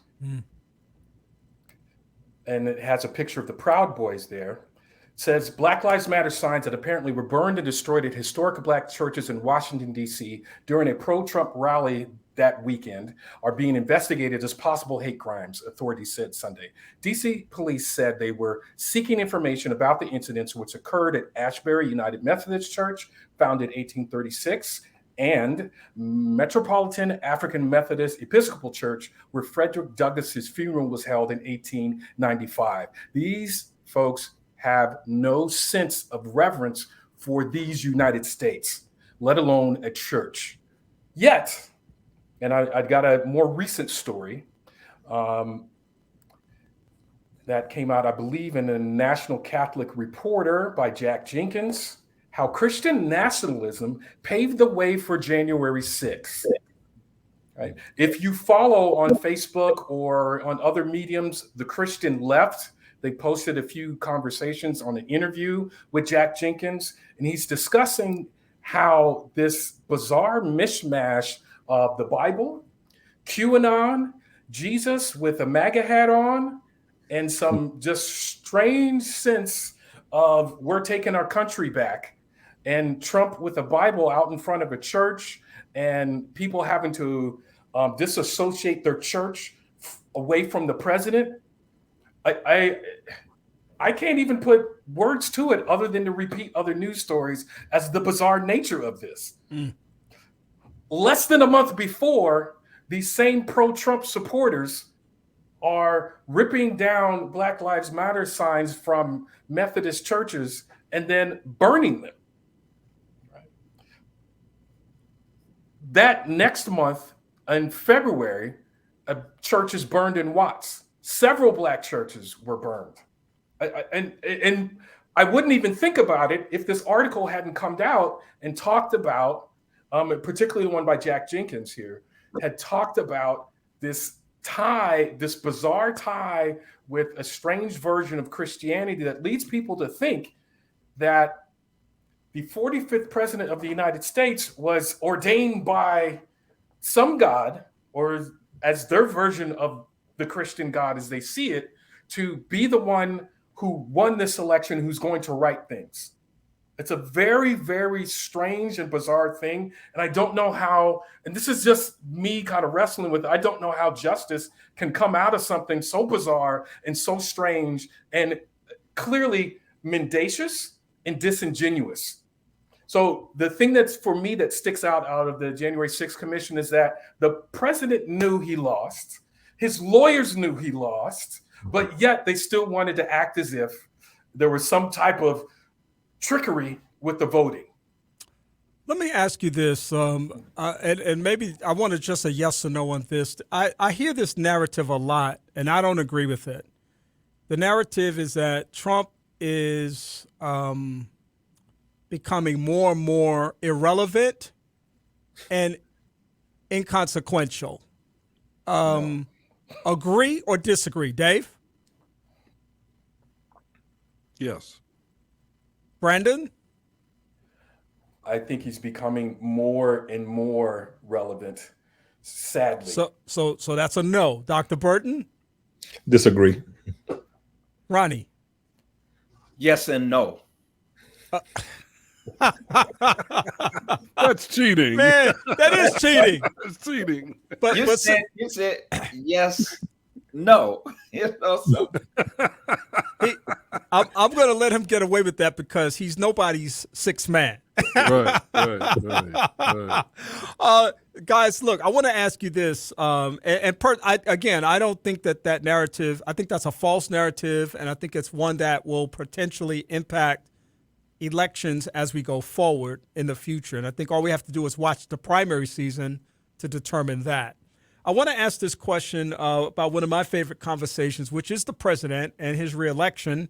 And it has a picture of the Proud Boys there. It says Black Lives Matter signs that apparently were burned and destroyed at historic Black churches in Washington, D.C. during a pro-Trump rally that weekend are being investigated as possible hate crimes, authorities said Sunday. D.C. police said they were seeking information about the incidents which occurred at Ashbury United Methodist Church, founded 1836, and Metropolitan African Methodist Episcopal Church, where Frederick Douglass's funeral was held in 1895. These folks have no sense of reverence for these United States, let alone a church. Yet, and I got a more recent story that came out, I believe, in the National Catholic Reporter by Jack Jenkins, how Christian nationalism paved the way for January 6th. Right? If you follow on Facebook or on other mediums, the Christian Left, they posted a few conversations on an interview with Jack Jenkins, and he's discussing how this bizarre mishmash of the Bible, QAnon, Jesus with a MAGA hat on, and some just strange sense of we're taking our country back, and Trump with a Bible out in front of a church, and people having to disassociate their church away from the president. I can't even put words to it other than to repeat other news stories as the bizarre nature of this. Less than a month before, these same pro-Trump supporters are ripping down Black Lives Matter signs from Methodist churches and then burning them. Right. That next month, in February, a church is burned in Watts. Several Black churches were burned. And I wouldn't even think about it if this article hadn't come out and talked about, particularly the one by Jack Jenkins here, had talked about this tie, this bizarre tie with a strange version of Christianity that leads people to think that the 45th president of the United States was ordained by some God, or as their version of the Christian God as they see it, to be the one who won this election, who's going to right things. It's a very, very strange and bizarre thing. And I don't know how, and this is just me kind of wrestling with it. I don't know how justice can come out of something so bizarre and so strange and clearly mendacious and disingenuous. So the thing that's for me that sticks out of the January 6th commission is that the president knew he lost. His lawyers knew he lost, but yet they still wanted to act as if there was some type of trickery with the voting. Let me ask you this, and maybe I want to just a yes or no on this. I hear this narrative a lot, and I don't agree with it. The narrative is that Trump is becoming more and more irrelevant and inconsequential. Agree or disagree, Dave? Yes. Brandon? I think he's becoming more and more relevant, sadly. So that's a no. Dr. Burton? Disagree. Ronnie? Yes and no. That's cheating. Man, that is cheating. It's cheating. But You said yes, no. You know, so. I'm going to let him get away with that because he's nobody's sixth man. Right. Guys, look, I want to ask you this. I don't think that narrative, I think that's a false narrative, and I think it's one that will potentially impact elections as we go forward in the future. And I think all we have to do is watch the primary season to determine that. I want to ask this question about one of my favorite conversations, which is the president and his reelection.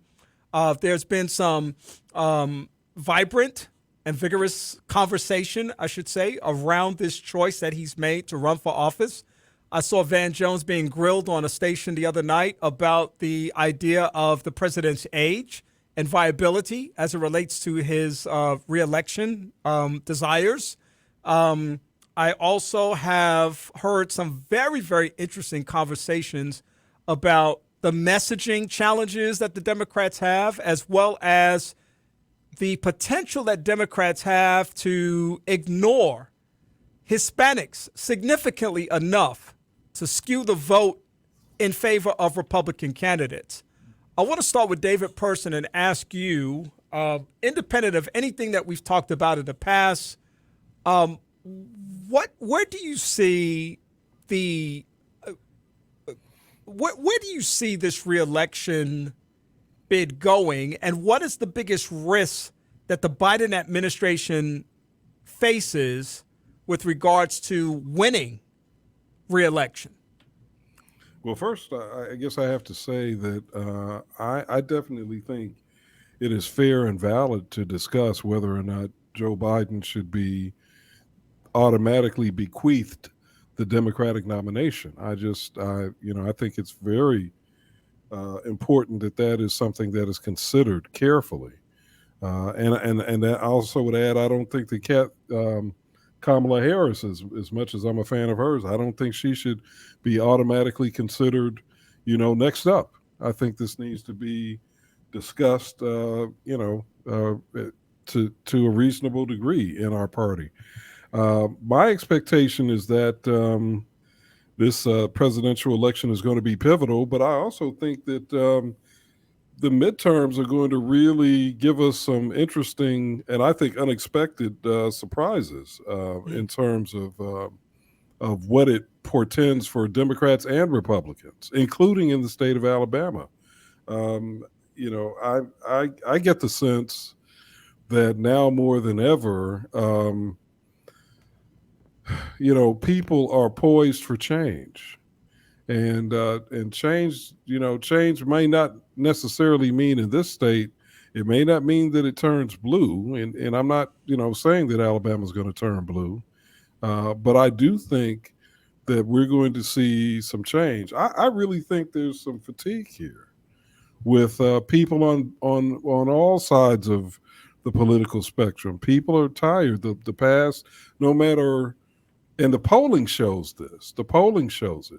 There's been some vibrant and vigorous conversation, I should say, around this choice that he's made to run for office. I saw Van Jones being grilled on a station the other night about the idea of the president's age and viability as it relates to his reelection desires. I also have heard some very, very interesting conversations about the messaging challenges that the Democrats have, as well as the potential that Democrats have to ignore Hispanics significantly enough to skew the vote in favor of Republican candidates. I want to start with David Person and ask you, independent of anything that we've talked about in the past, where do you see where do you see this reelection bid going, and what is the biggest risk that the Biden administration faces with regards to winning reelection? Well, first, I guess I have to say that I definitely think it is fair and valid to discuss whether or not Joe Biden should be automatically bequeathed the Democratic nomination. I think it's very important that is something that is considered carefully. And I also would add, I don't think Kamala Harris, as much as I'm a fan of hers, I don't think she should be automatically considered, next up. I think this needs to be discussed, to a reasonable degree in our party. My expectation is that this presidential election is going to be pivotal, but I also think that the midterms are going to really give us some interesting and I think unexpected surprises in terms of what it portends for Democrats and Republicans, including in the state of Alabama. I get the sense that now more than ever, people are poised for change, and change. Change may not necessarily mean in this state. It may not mean that it turns blue, and I'm not, saying that Alabama's going to turn blue, but I do think that we're going to see some change. I really think there's some fatigue here with people on all sides of the political spectrum. People are tired. The past, no matter. And the polling shows this. The polling shows it.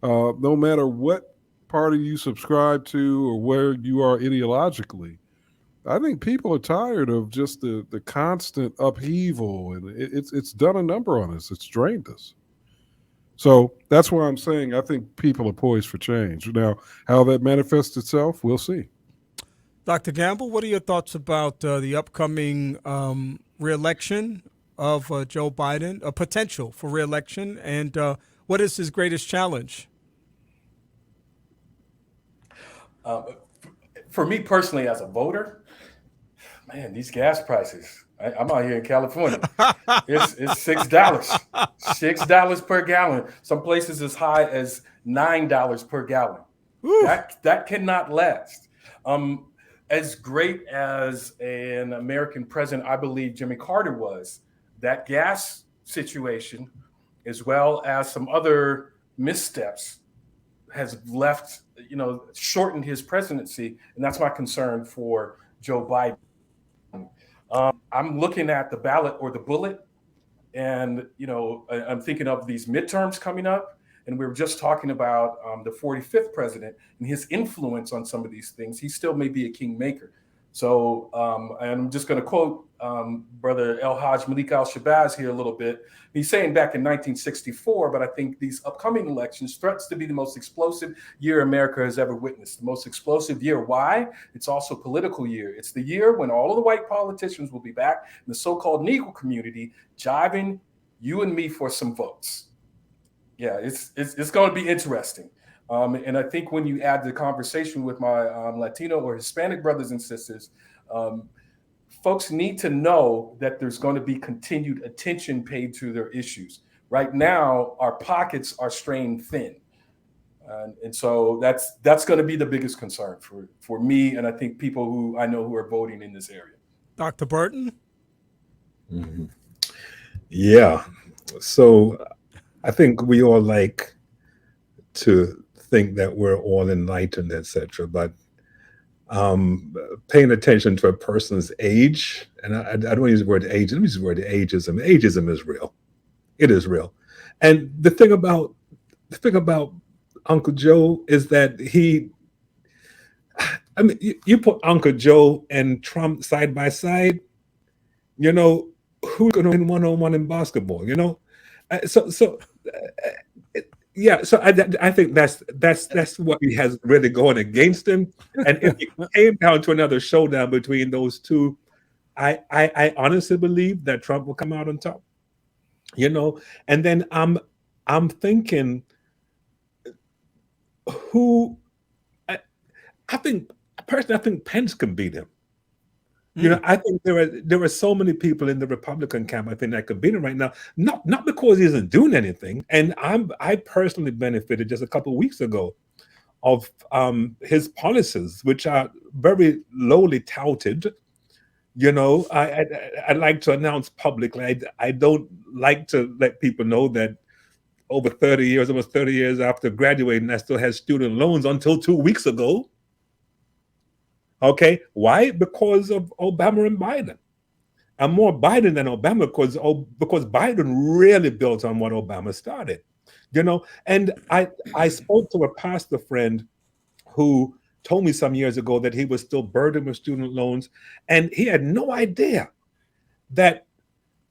No matter what party you subscribe to or where you are ideologically, I think people are tired of just the constant upheaval, and it's done a number on us. It's drained us. So that's why I'm saying I think people are poised for change. Now, how that manifests itself, we'll see. Dr. Gamble, what are your thoughts about the upcoming reelection of Joe Biden, a potential for reelection, and what is his greatest challenge? For me personally, as a voter, man, these gas prices. I'm out here in California. It's $6 per gallon. Some places as high as $9 per gallon. That cannot last. As great as an American president, I believe Jimmy Carter was, that gas situation, as well as some other missteps, has left, shortened his presidency, and that's my concern for Joe Biden. I'm looking at the ballot or the bullet, and I'm thinking of these midterms coming up, and we were just talking about the 45th president and his influence on some of these things. He still may be a kingmaker. So I'm just going to quote Brother El Hajj Malik Al-Shabazz here a little bit. He's saying back in 1964, but I think these upcoming elections threats to be the most explosive year America has ever witnessed. The most explosive year. Why? It's also a political year. It's the year when all of the white politicians will be back in the so-called Negro community jiving you and me for some votes. Yeah, it's going to be interesting. And I think when you add the conversation with my Latino or Hispanic brothers and sisters, folks need to know that there's going to be continued attention paid to their issues. Right now, our pockets are strained thin. And so that's going to be the biggest concern for me, and I think people who I know who are voting in this area. Dr. Burton? Mm-hmm. Yeah. So I think we all like to think that we're all enlightened, etc. But paying attention to a person's age, and I don't use the word age, let me use the word ageism. Ageism is real. It is real. And the thing about Uncle Joe is that you put Uncle Joe and Trump side by side, who's going to win one-on-one in basketball, Yeah, so I think that's what he has really going against him. And if it came down to another showdown between those two, I honestly believe that Trump will come out on top. And then I'm thinking I think Pence can beat him. I think there are so many people in the Republican camp I think that could beat him right now. Not because he isn't doing anything. And I personally benefited just a couple of weeks ago of his policies, which are very lowly touted. I'd like to announce publicly. I don't like to let people know that over 30 years, almost 30 years after graduating, I still had student loans until 2 weeks ago. Okay, why? Because of Obama and Biden. I'm more Biden than Obama because Biden really built on what Obama started. And I spoke to a pastor friend who told me some years ago that he was still burdened with student loans, and he had no idea that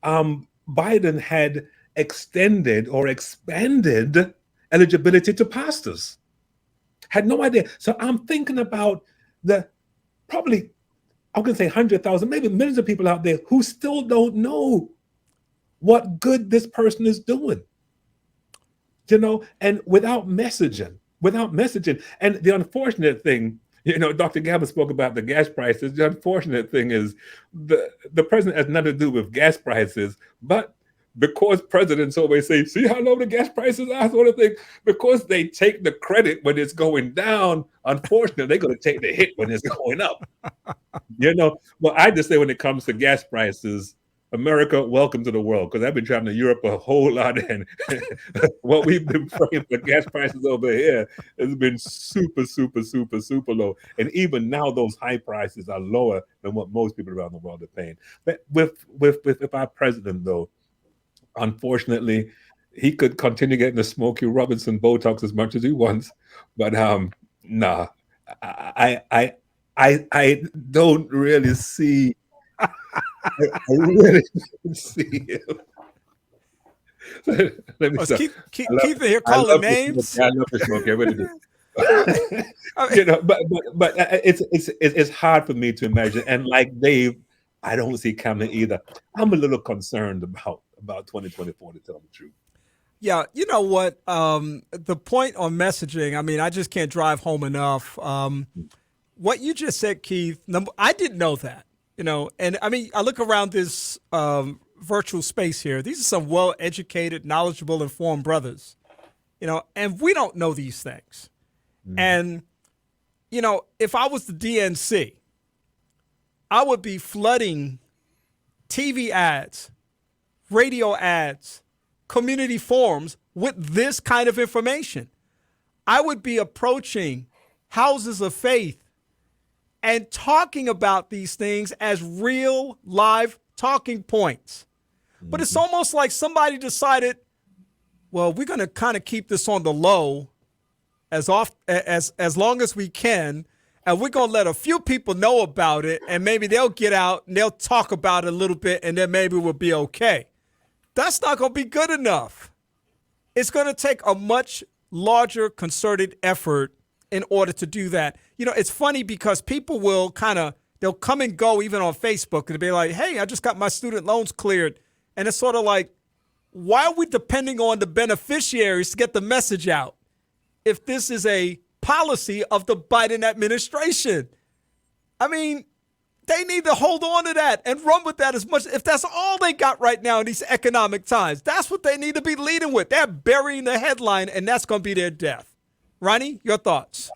Biden had extended or expanded eligibility to pastors. Had no idea. So I'm thinking about probably, I'm going to say 100,000, maybe millions of people out there who still don't know what good this person is doing, and without messaging. And the unfortunate thing, Dr. Gamble spoke about the gas prices. The unfortunate thing is the president has nothing to do with gas prices, but because presidents always say, see how low the gas prices are, sort of thing, because they take the credit when it's going down, unfortunately, they're going to take the hit when it's going up. Well, I just say when it comes to gas prices, America, welcome to the world, because I've been traveling to Europe a whole lot, and what we've been paying for gas prices over here has been super, super, super, super low. And even now, those high prices are lower than what most people around the world are paying. But with our president, though, unfortunately, he could continue getting the Smokey Robinson Botox as much as he wants, but nah. I don't really see. I really don't see him. Let me stop. Keith in here calling names. I love the smoke. Get rid of this. But it's hard for me to imagine. And like Dave, I don't see Kamala either. I'm a little concerned about 2024, to tell the truth. Yeah, you know what? The point on messaging, I mean, I just can't drive home enough. What you just said, Keith, I didn't know that, and I mean, I look around this virtual space here. These are some well-educated, knowledgeable, informed brothers, and we don't know these things. And, if I was the DNC, I would be flooding TV ads, radio ads, community forums with this kind of information. I would be approaching houses of faith and talking about these things as real live talking points. But it's almost like somebody decided, well, we're going to kind of keep this on the low as long as we can, and we're going to let a few people know about it, and maybe they'll get out and they'll talk about it a little bit, and then maybe we'll be okay. That's not going to be good enough. It's going to take a much larger concerted effort in order to do that. It's funny because people will they'll come and go even on Facebook and be like, hey, I just got my student loans cleared. And it's sort of like, why are we depending on the beneficiaries to get the message out if this is a policy of the Biden administration? I mean, they need to hold on to that and run with that as much. If that's all they got right now in these economic times, that's what they need to be leading with. They're burying the headline, and that's going to be their death. Ronnie, your thoughts?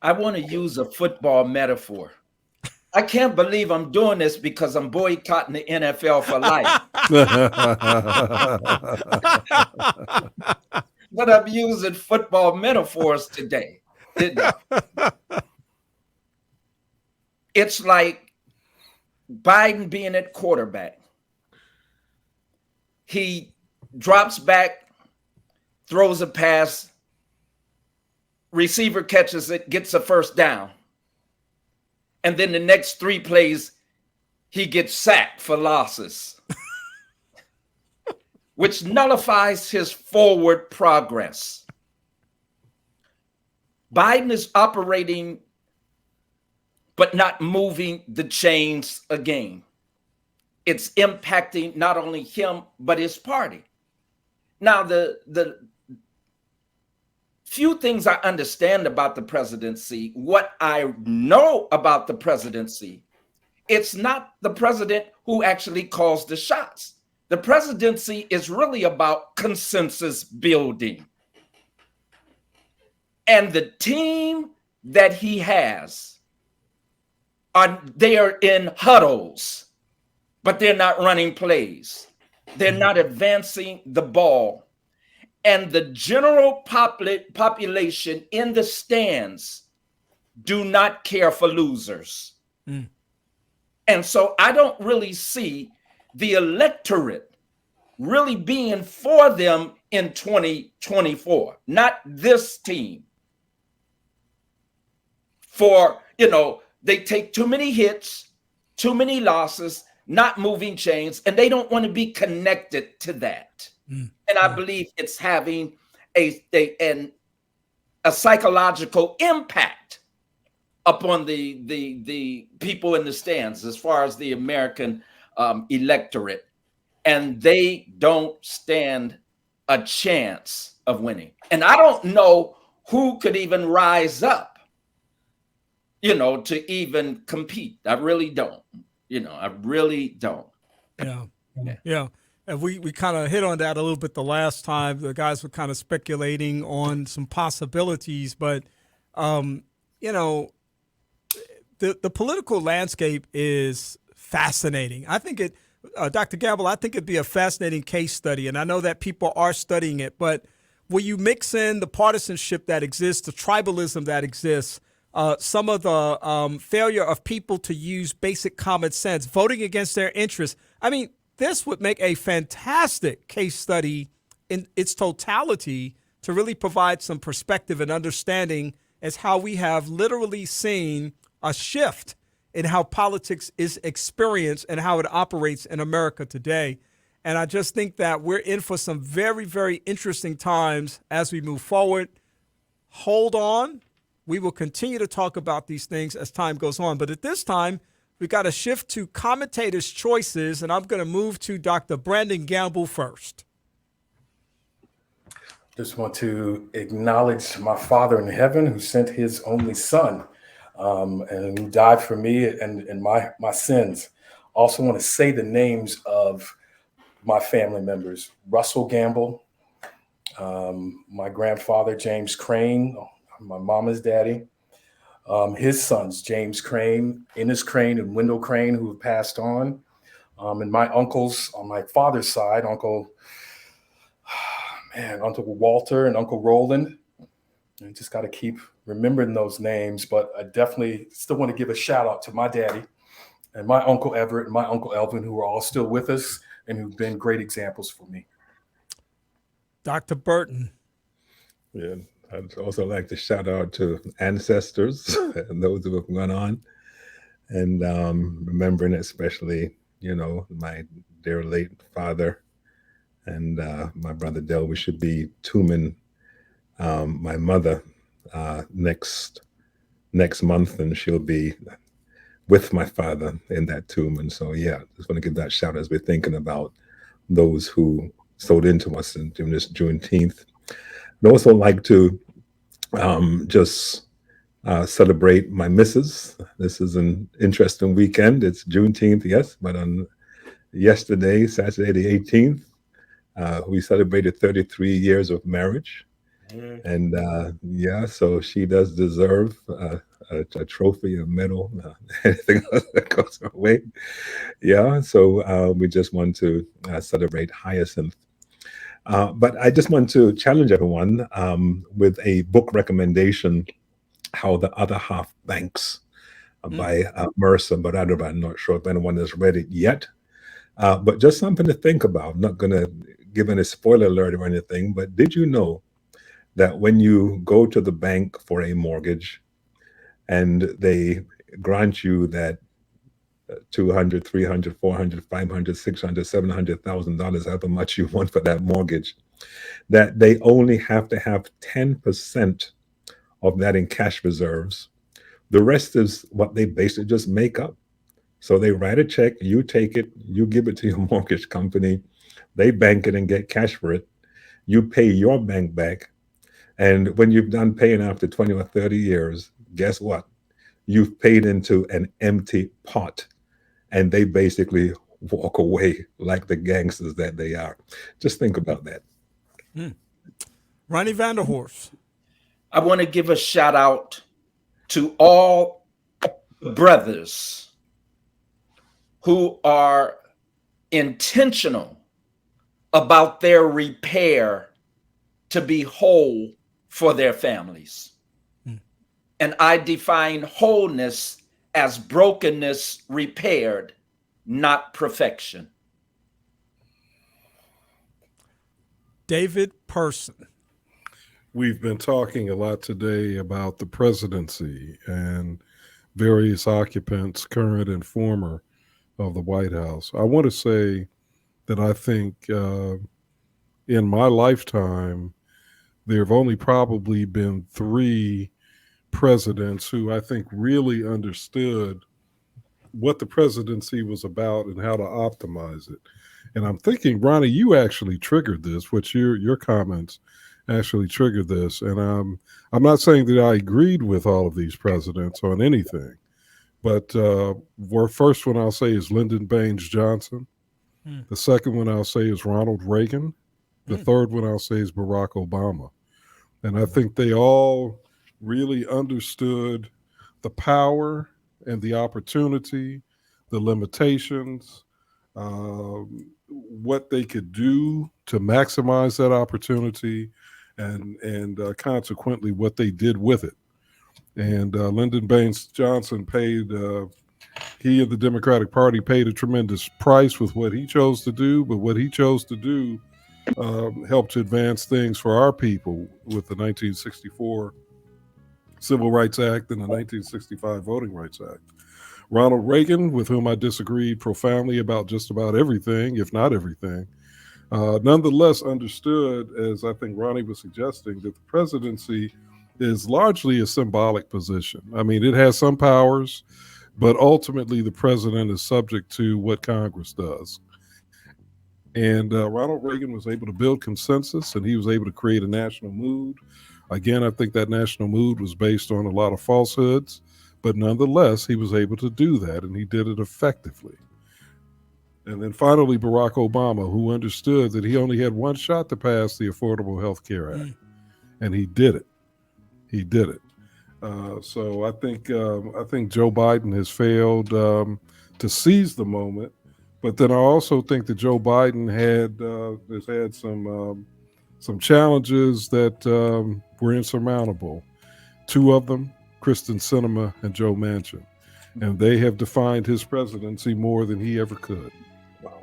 I want to use a football metaphor. I can't believe I'm doing this because I'm boycotting the NFL for life. But I'm using football metaphors today. It's like Biden being at quarterback. He drops back, throws a pass, receiver catches it, gets a first down. And then the next 3 plays, he gets sacked for losses, which nullifies his forward progress. Biden is operating, but not moving the chains again. It's impacting not only him, but his party. Now, the few things I understand about the presidency, what I know about the presidency, it's not the president who actually calls the shots. The presidency is really about consensus building. And the team that he has, they are in huddles, but they're not running plays. They're not advancing the ball. And the general population in the stands do not care for losers. And so I don't really see the electorate really being for them in 2024. Not this team. They take too many hits, too many losses, not moving chains, and they don't want to be connected to that. And I believe it's having a psychological impact upon the people in the stands as far as the American electorate. And they don't stand a chance of winning. And I don't know who could even rise up, to even compete. I really don't. I really don't. Yeah. And we kind of hit on that a little bit the last time. The guys were kind of speculating on some possibilities, but the political landscape is fascinating. I think Dr. Gamble, I think it'd be a fascinating case study, and I know that people are studying it. But when you mix in the partisanship that exists, the tribalism that exists, some of the failure of people to use basic common sense, voting against their interests. I mean, this would make a fantastic case study in its totality to really provide some perspective and understanding is how we have literally seen a shift in how politics is experienced and how it operates in America today. And I just think that we're in for some very, very interesting times as we move forward. Hold on. We will continue to talk about these things as time goes on. But at this time, we got to shift to commentators' choices, and I'm going to move to Dr. Brandon Gamble first. Just want to acknowledge my Father in heaven who sent his only son and who died for me and my sins. Also want to say the names of my family members: Russell Gamble, my grandfather, James Crane, my mama's daddy, his sons, James Crane, Ennis Crane, and Wendell Crane, who have passed on, and my uncles on my father's side, Uncle Walter and Uncle Roland. You just got to keep remembering those names, but I definitely still want to give a shout out to my daddy and my Uncle Everett and my Uncle Elvin, who are all still with us and who've been great examples for me. Dr. Burton. Yeah, I'd also like to shout out to ancestors and those who have gone on, and remembering especially, my dear late father and my brother Del. Should be tombing my mother next month, and she'll be with my father in that tomb. And so, yeah, just want to give that shout as we're thinking about those who sold into us during this Juneteenth. I'd also like to just celebrate my missus. This is an interesting weekend. It's Juneteenth, yes, but on yesterday, Saturday the 18th, we celebrated 33 years of marriage. And so she does deserve a trophy, a medal, anything else that goes her way. Yeah, so we just want to celebrate Hyacinth. But I just want to challenge everyone with a book recommendation, How the Other Half Banks, by Marissa Barradova. I'm not sure if anyone has read it yet, but just something to think about. I'm not going to give any spoiler alert or anything, but did you know that when you go to the bank for a mortgage and they grant you that $200, $300, $400, $500, $600, $700,000, however much you want for that mortgage, that they only have to have 10% of that in cash reserves. The rest is what they basically just make up. So they write a check, you take it, you give it to your mortgage company, they bank it and get cash for it. You pay your bank back. And when you've done paying after 20 or 30 years, guess what? You've paid into an empty pot, and they basically walk away like the gangsters that they are. Just think about that. Ronnie Vanderhorst. I want to give a shout out to all brothers who are intentional about their repair to be whole for their families. And I define wholeness as brokenness repaired, not perfection. David Person. We've been talking a lot today about the presidency and various occupants, current and former, of the White House. I want to say that I think in my lifetime, there have only probably been 3 presidents who I think really understood what the presidency was about and how to optimize it. And I'm thinking, Ronnie, you actually triggered this, which your comments actually triggered this. And I'm not saying that I agreed with all of these presidents on anything, but the first one I'll say is Lyndon Baines Johnson. The second one I'll say is Ronald Reagan. The third one I'll say is Barack Obama. And I think they all really understood the power and the opportunity, the limitations, what they could do to maximize that opportunity, and consequently what they did with it. And Lyndon Baines Johnson paid, he and the Democratic Party paid a tremendous price with what he chose to do, but what he chose to do helped to advance things for our people with the 1964 Civil Rights Act and the 1965 Voting Rights Act. Ronald Reagan, with whom I disagreed profoundly about just about everything, if not everything, nonetheless understood, as I think Ronnie was suggesting, that the presidency is largely a symbolic position. I mean, it has some powers, but ultimately the president is subject to what Congress does. And Ronald Reagan was able to build consensus, and he was able to create a national mood. Again, I think that national mood was based on a lot of falsehoods, but nonetheless, he was able to do that, and he did it effectively. And then finally, Barack Obama, who understood that he only had one shot to pass the Affordable Health Care Act, and he did it. He did it. So I think Joe Biden has failed to seize the moment, but then I also think that Joe Biden has had some challenges that were insurmountable. Two of them, Kristen Sinema and Joe Manchin, and they have defined his presidency more than he ever could. Wow.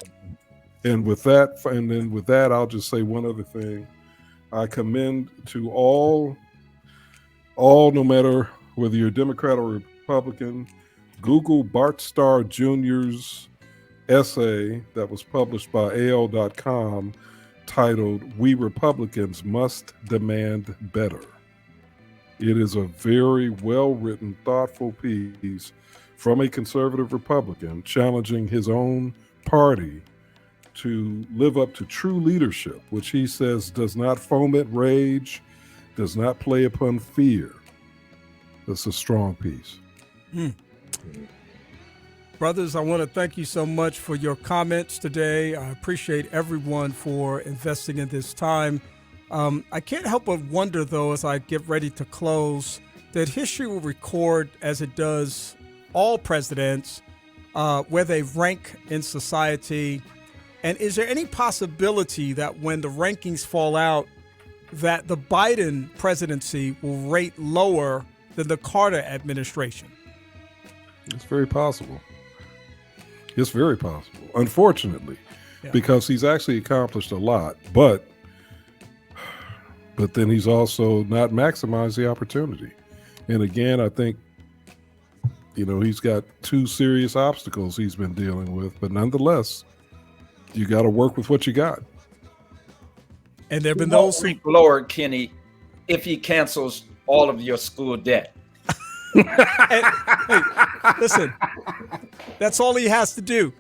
And with that, I'll just say one other thing. I commend to all, no matter whether you're Democrat or Republican, Google Bart Starr Jr.'s essay that was published by AL.com titled "We Republicans Must Demand Better." It is a very well-written, thoughtful piece from a conservative Republican challenging his own party to live up to true leadership, which he says does not foment rage, does not play upon fear. That's a strong piece. Brothers, I want to thank you so much for your comments today. I appreciate everyone for investing in this time. I can't help but wonder, though, as I get ready to close, that history will record, as it does all presidents, where they rank in society. And is there any possibility that when the rankings fall out, that the Biden presidency will rate lower than the Carter administration? It's very possible. It's very possible, unfortunately, because he's actually accomplished a lot, but then he's also not maximized the opportunity. And again, I think, he's got two serious obstacles he's been dealing with, but nonetheless, you got to work with what you got. And there have been those who lower, Kenny, if he cancels all of your school debt. Hey, listen, that's all he has to do.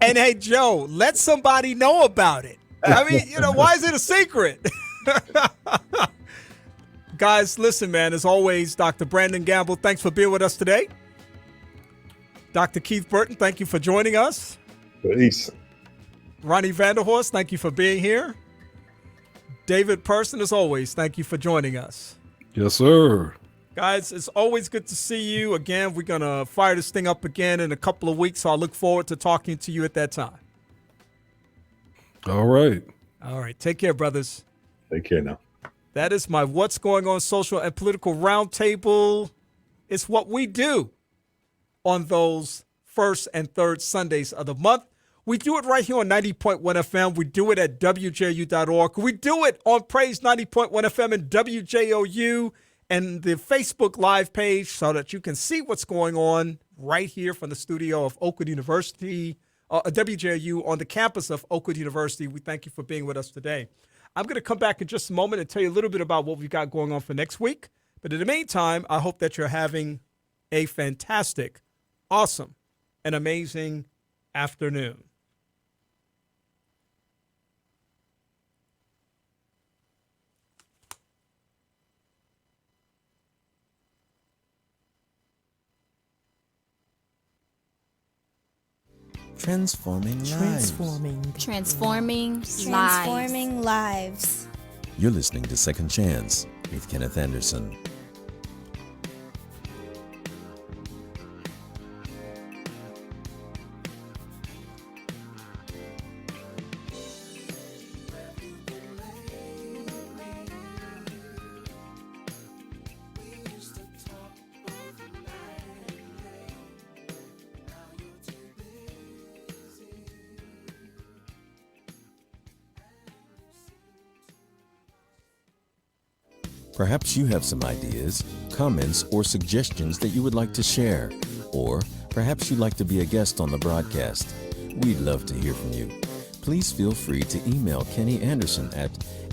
And hey, Joe, let somebody know about it. I mean, why is it a secret? Guys, listen, man, as always, Dr. Brandon Gamble, thanks for being with us today. Dr. Keith Burton, thank you for joining us. Peace. Ronnie Vanderhorst, thank you for being here. David Person, as always, thank you for joining us. Yes, sir. Guys, it's always good to see you. Again, we're going to fire this thing up again in a couple of weeks, so I look forward to talking to you at that time. All right. All right. Take care, brothers. Take care now. That is my What's Going On Social and Political Roundtable. It's what we do on those first and third Sundays of the month. We do it right here on 90.1 FM. We do it at WJU.org. We do it on Praise 90.1 FM and WJOU and the Facebook Live page so that you can see what's going on right here from the studio of Oakwood University, WJU on the campus of Oakwood University. We thank you for being with us today. I'm going to come back in just a moment and tell you a little bit about what we've got going on for next week. But in the meantime, I hope that you're having a fantastic, awesome, and amazing afternoon. Transforming lives. Transforming lives. You're listening to Second Chance with Kenneth Anderson. Perhaps you have some ideas, comments, or suggestions that you would like to share, or perhaps you'd like to be a guest on the broadcast. We'd love to hear from you. Please feel free to email Kenny Anderson at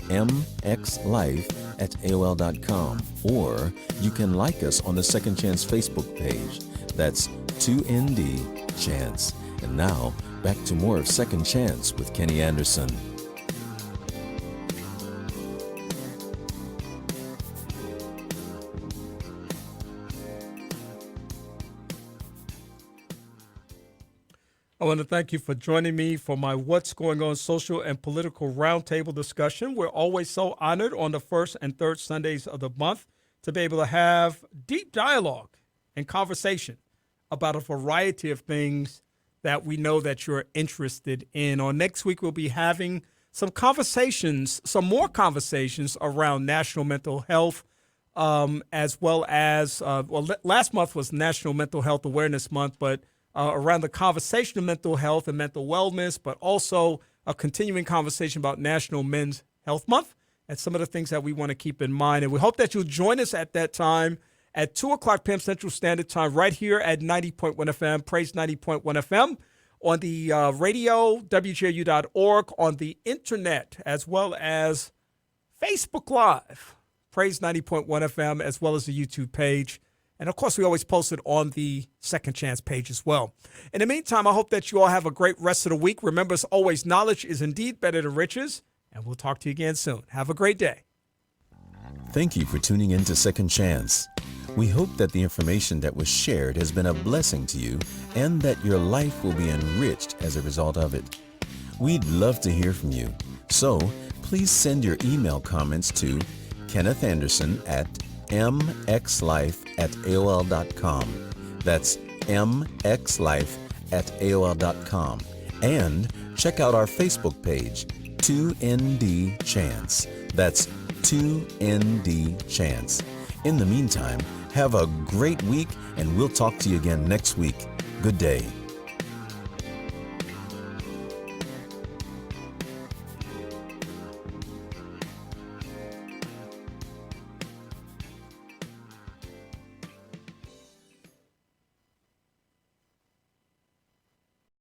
mxlife@aol.com, or you can like us on the Second Chance Facebook page. That's 2ND Chance. And now, back to more of Second Chance with Kenny Anderson. I want to thank you for joining me for my What's Going On Social and Political Roundtable discussion. We're always so honored on the first and third Sundays of the month to be able to have deep dialogue and conversation about a variety of things that we know that you're interested in. On next week, we'll be having some more conversations around national mental health, as well as, last month was National Mental Health Awareness Month, but around the conversation of mental health and mental wellness, but also a continuing conversation about National Men's Health Month and some of the things that we want to keep in mind. And we hope that you'll join us at that time at 2 o'clock p.m. Central Standard Time right here at 90.1 FM, Praise 90.1 FM, on the radio, WJU.org, on the internet, as well as Facebook Live, Praise 90.1 FM, as well as the YouTube page. And, of course, we always post it on the Second Chance page as well. In the meantime, I hope that you all have a great rest of the week. Remember, as always, knowledge is indeed better than riches. And we'll talk to you again soon. Have a great day. Thank you for tuning in to Second Chance. We hope that the information that was shared has been a blessing to you and that your life will be enriched as a result of it. We'd love to hear from you. So please send your email comments to Kenneth Anderson at mxlife@aol.com. That's mxlife@aol.com. And check out our Facebook page, 2ND Chance. That's 2ND Chance. In the meantime, have a great week, and we'll talk to you again next week. Good day.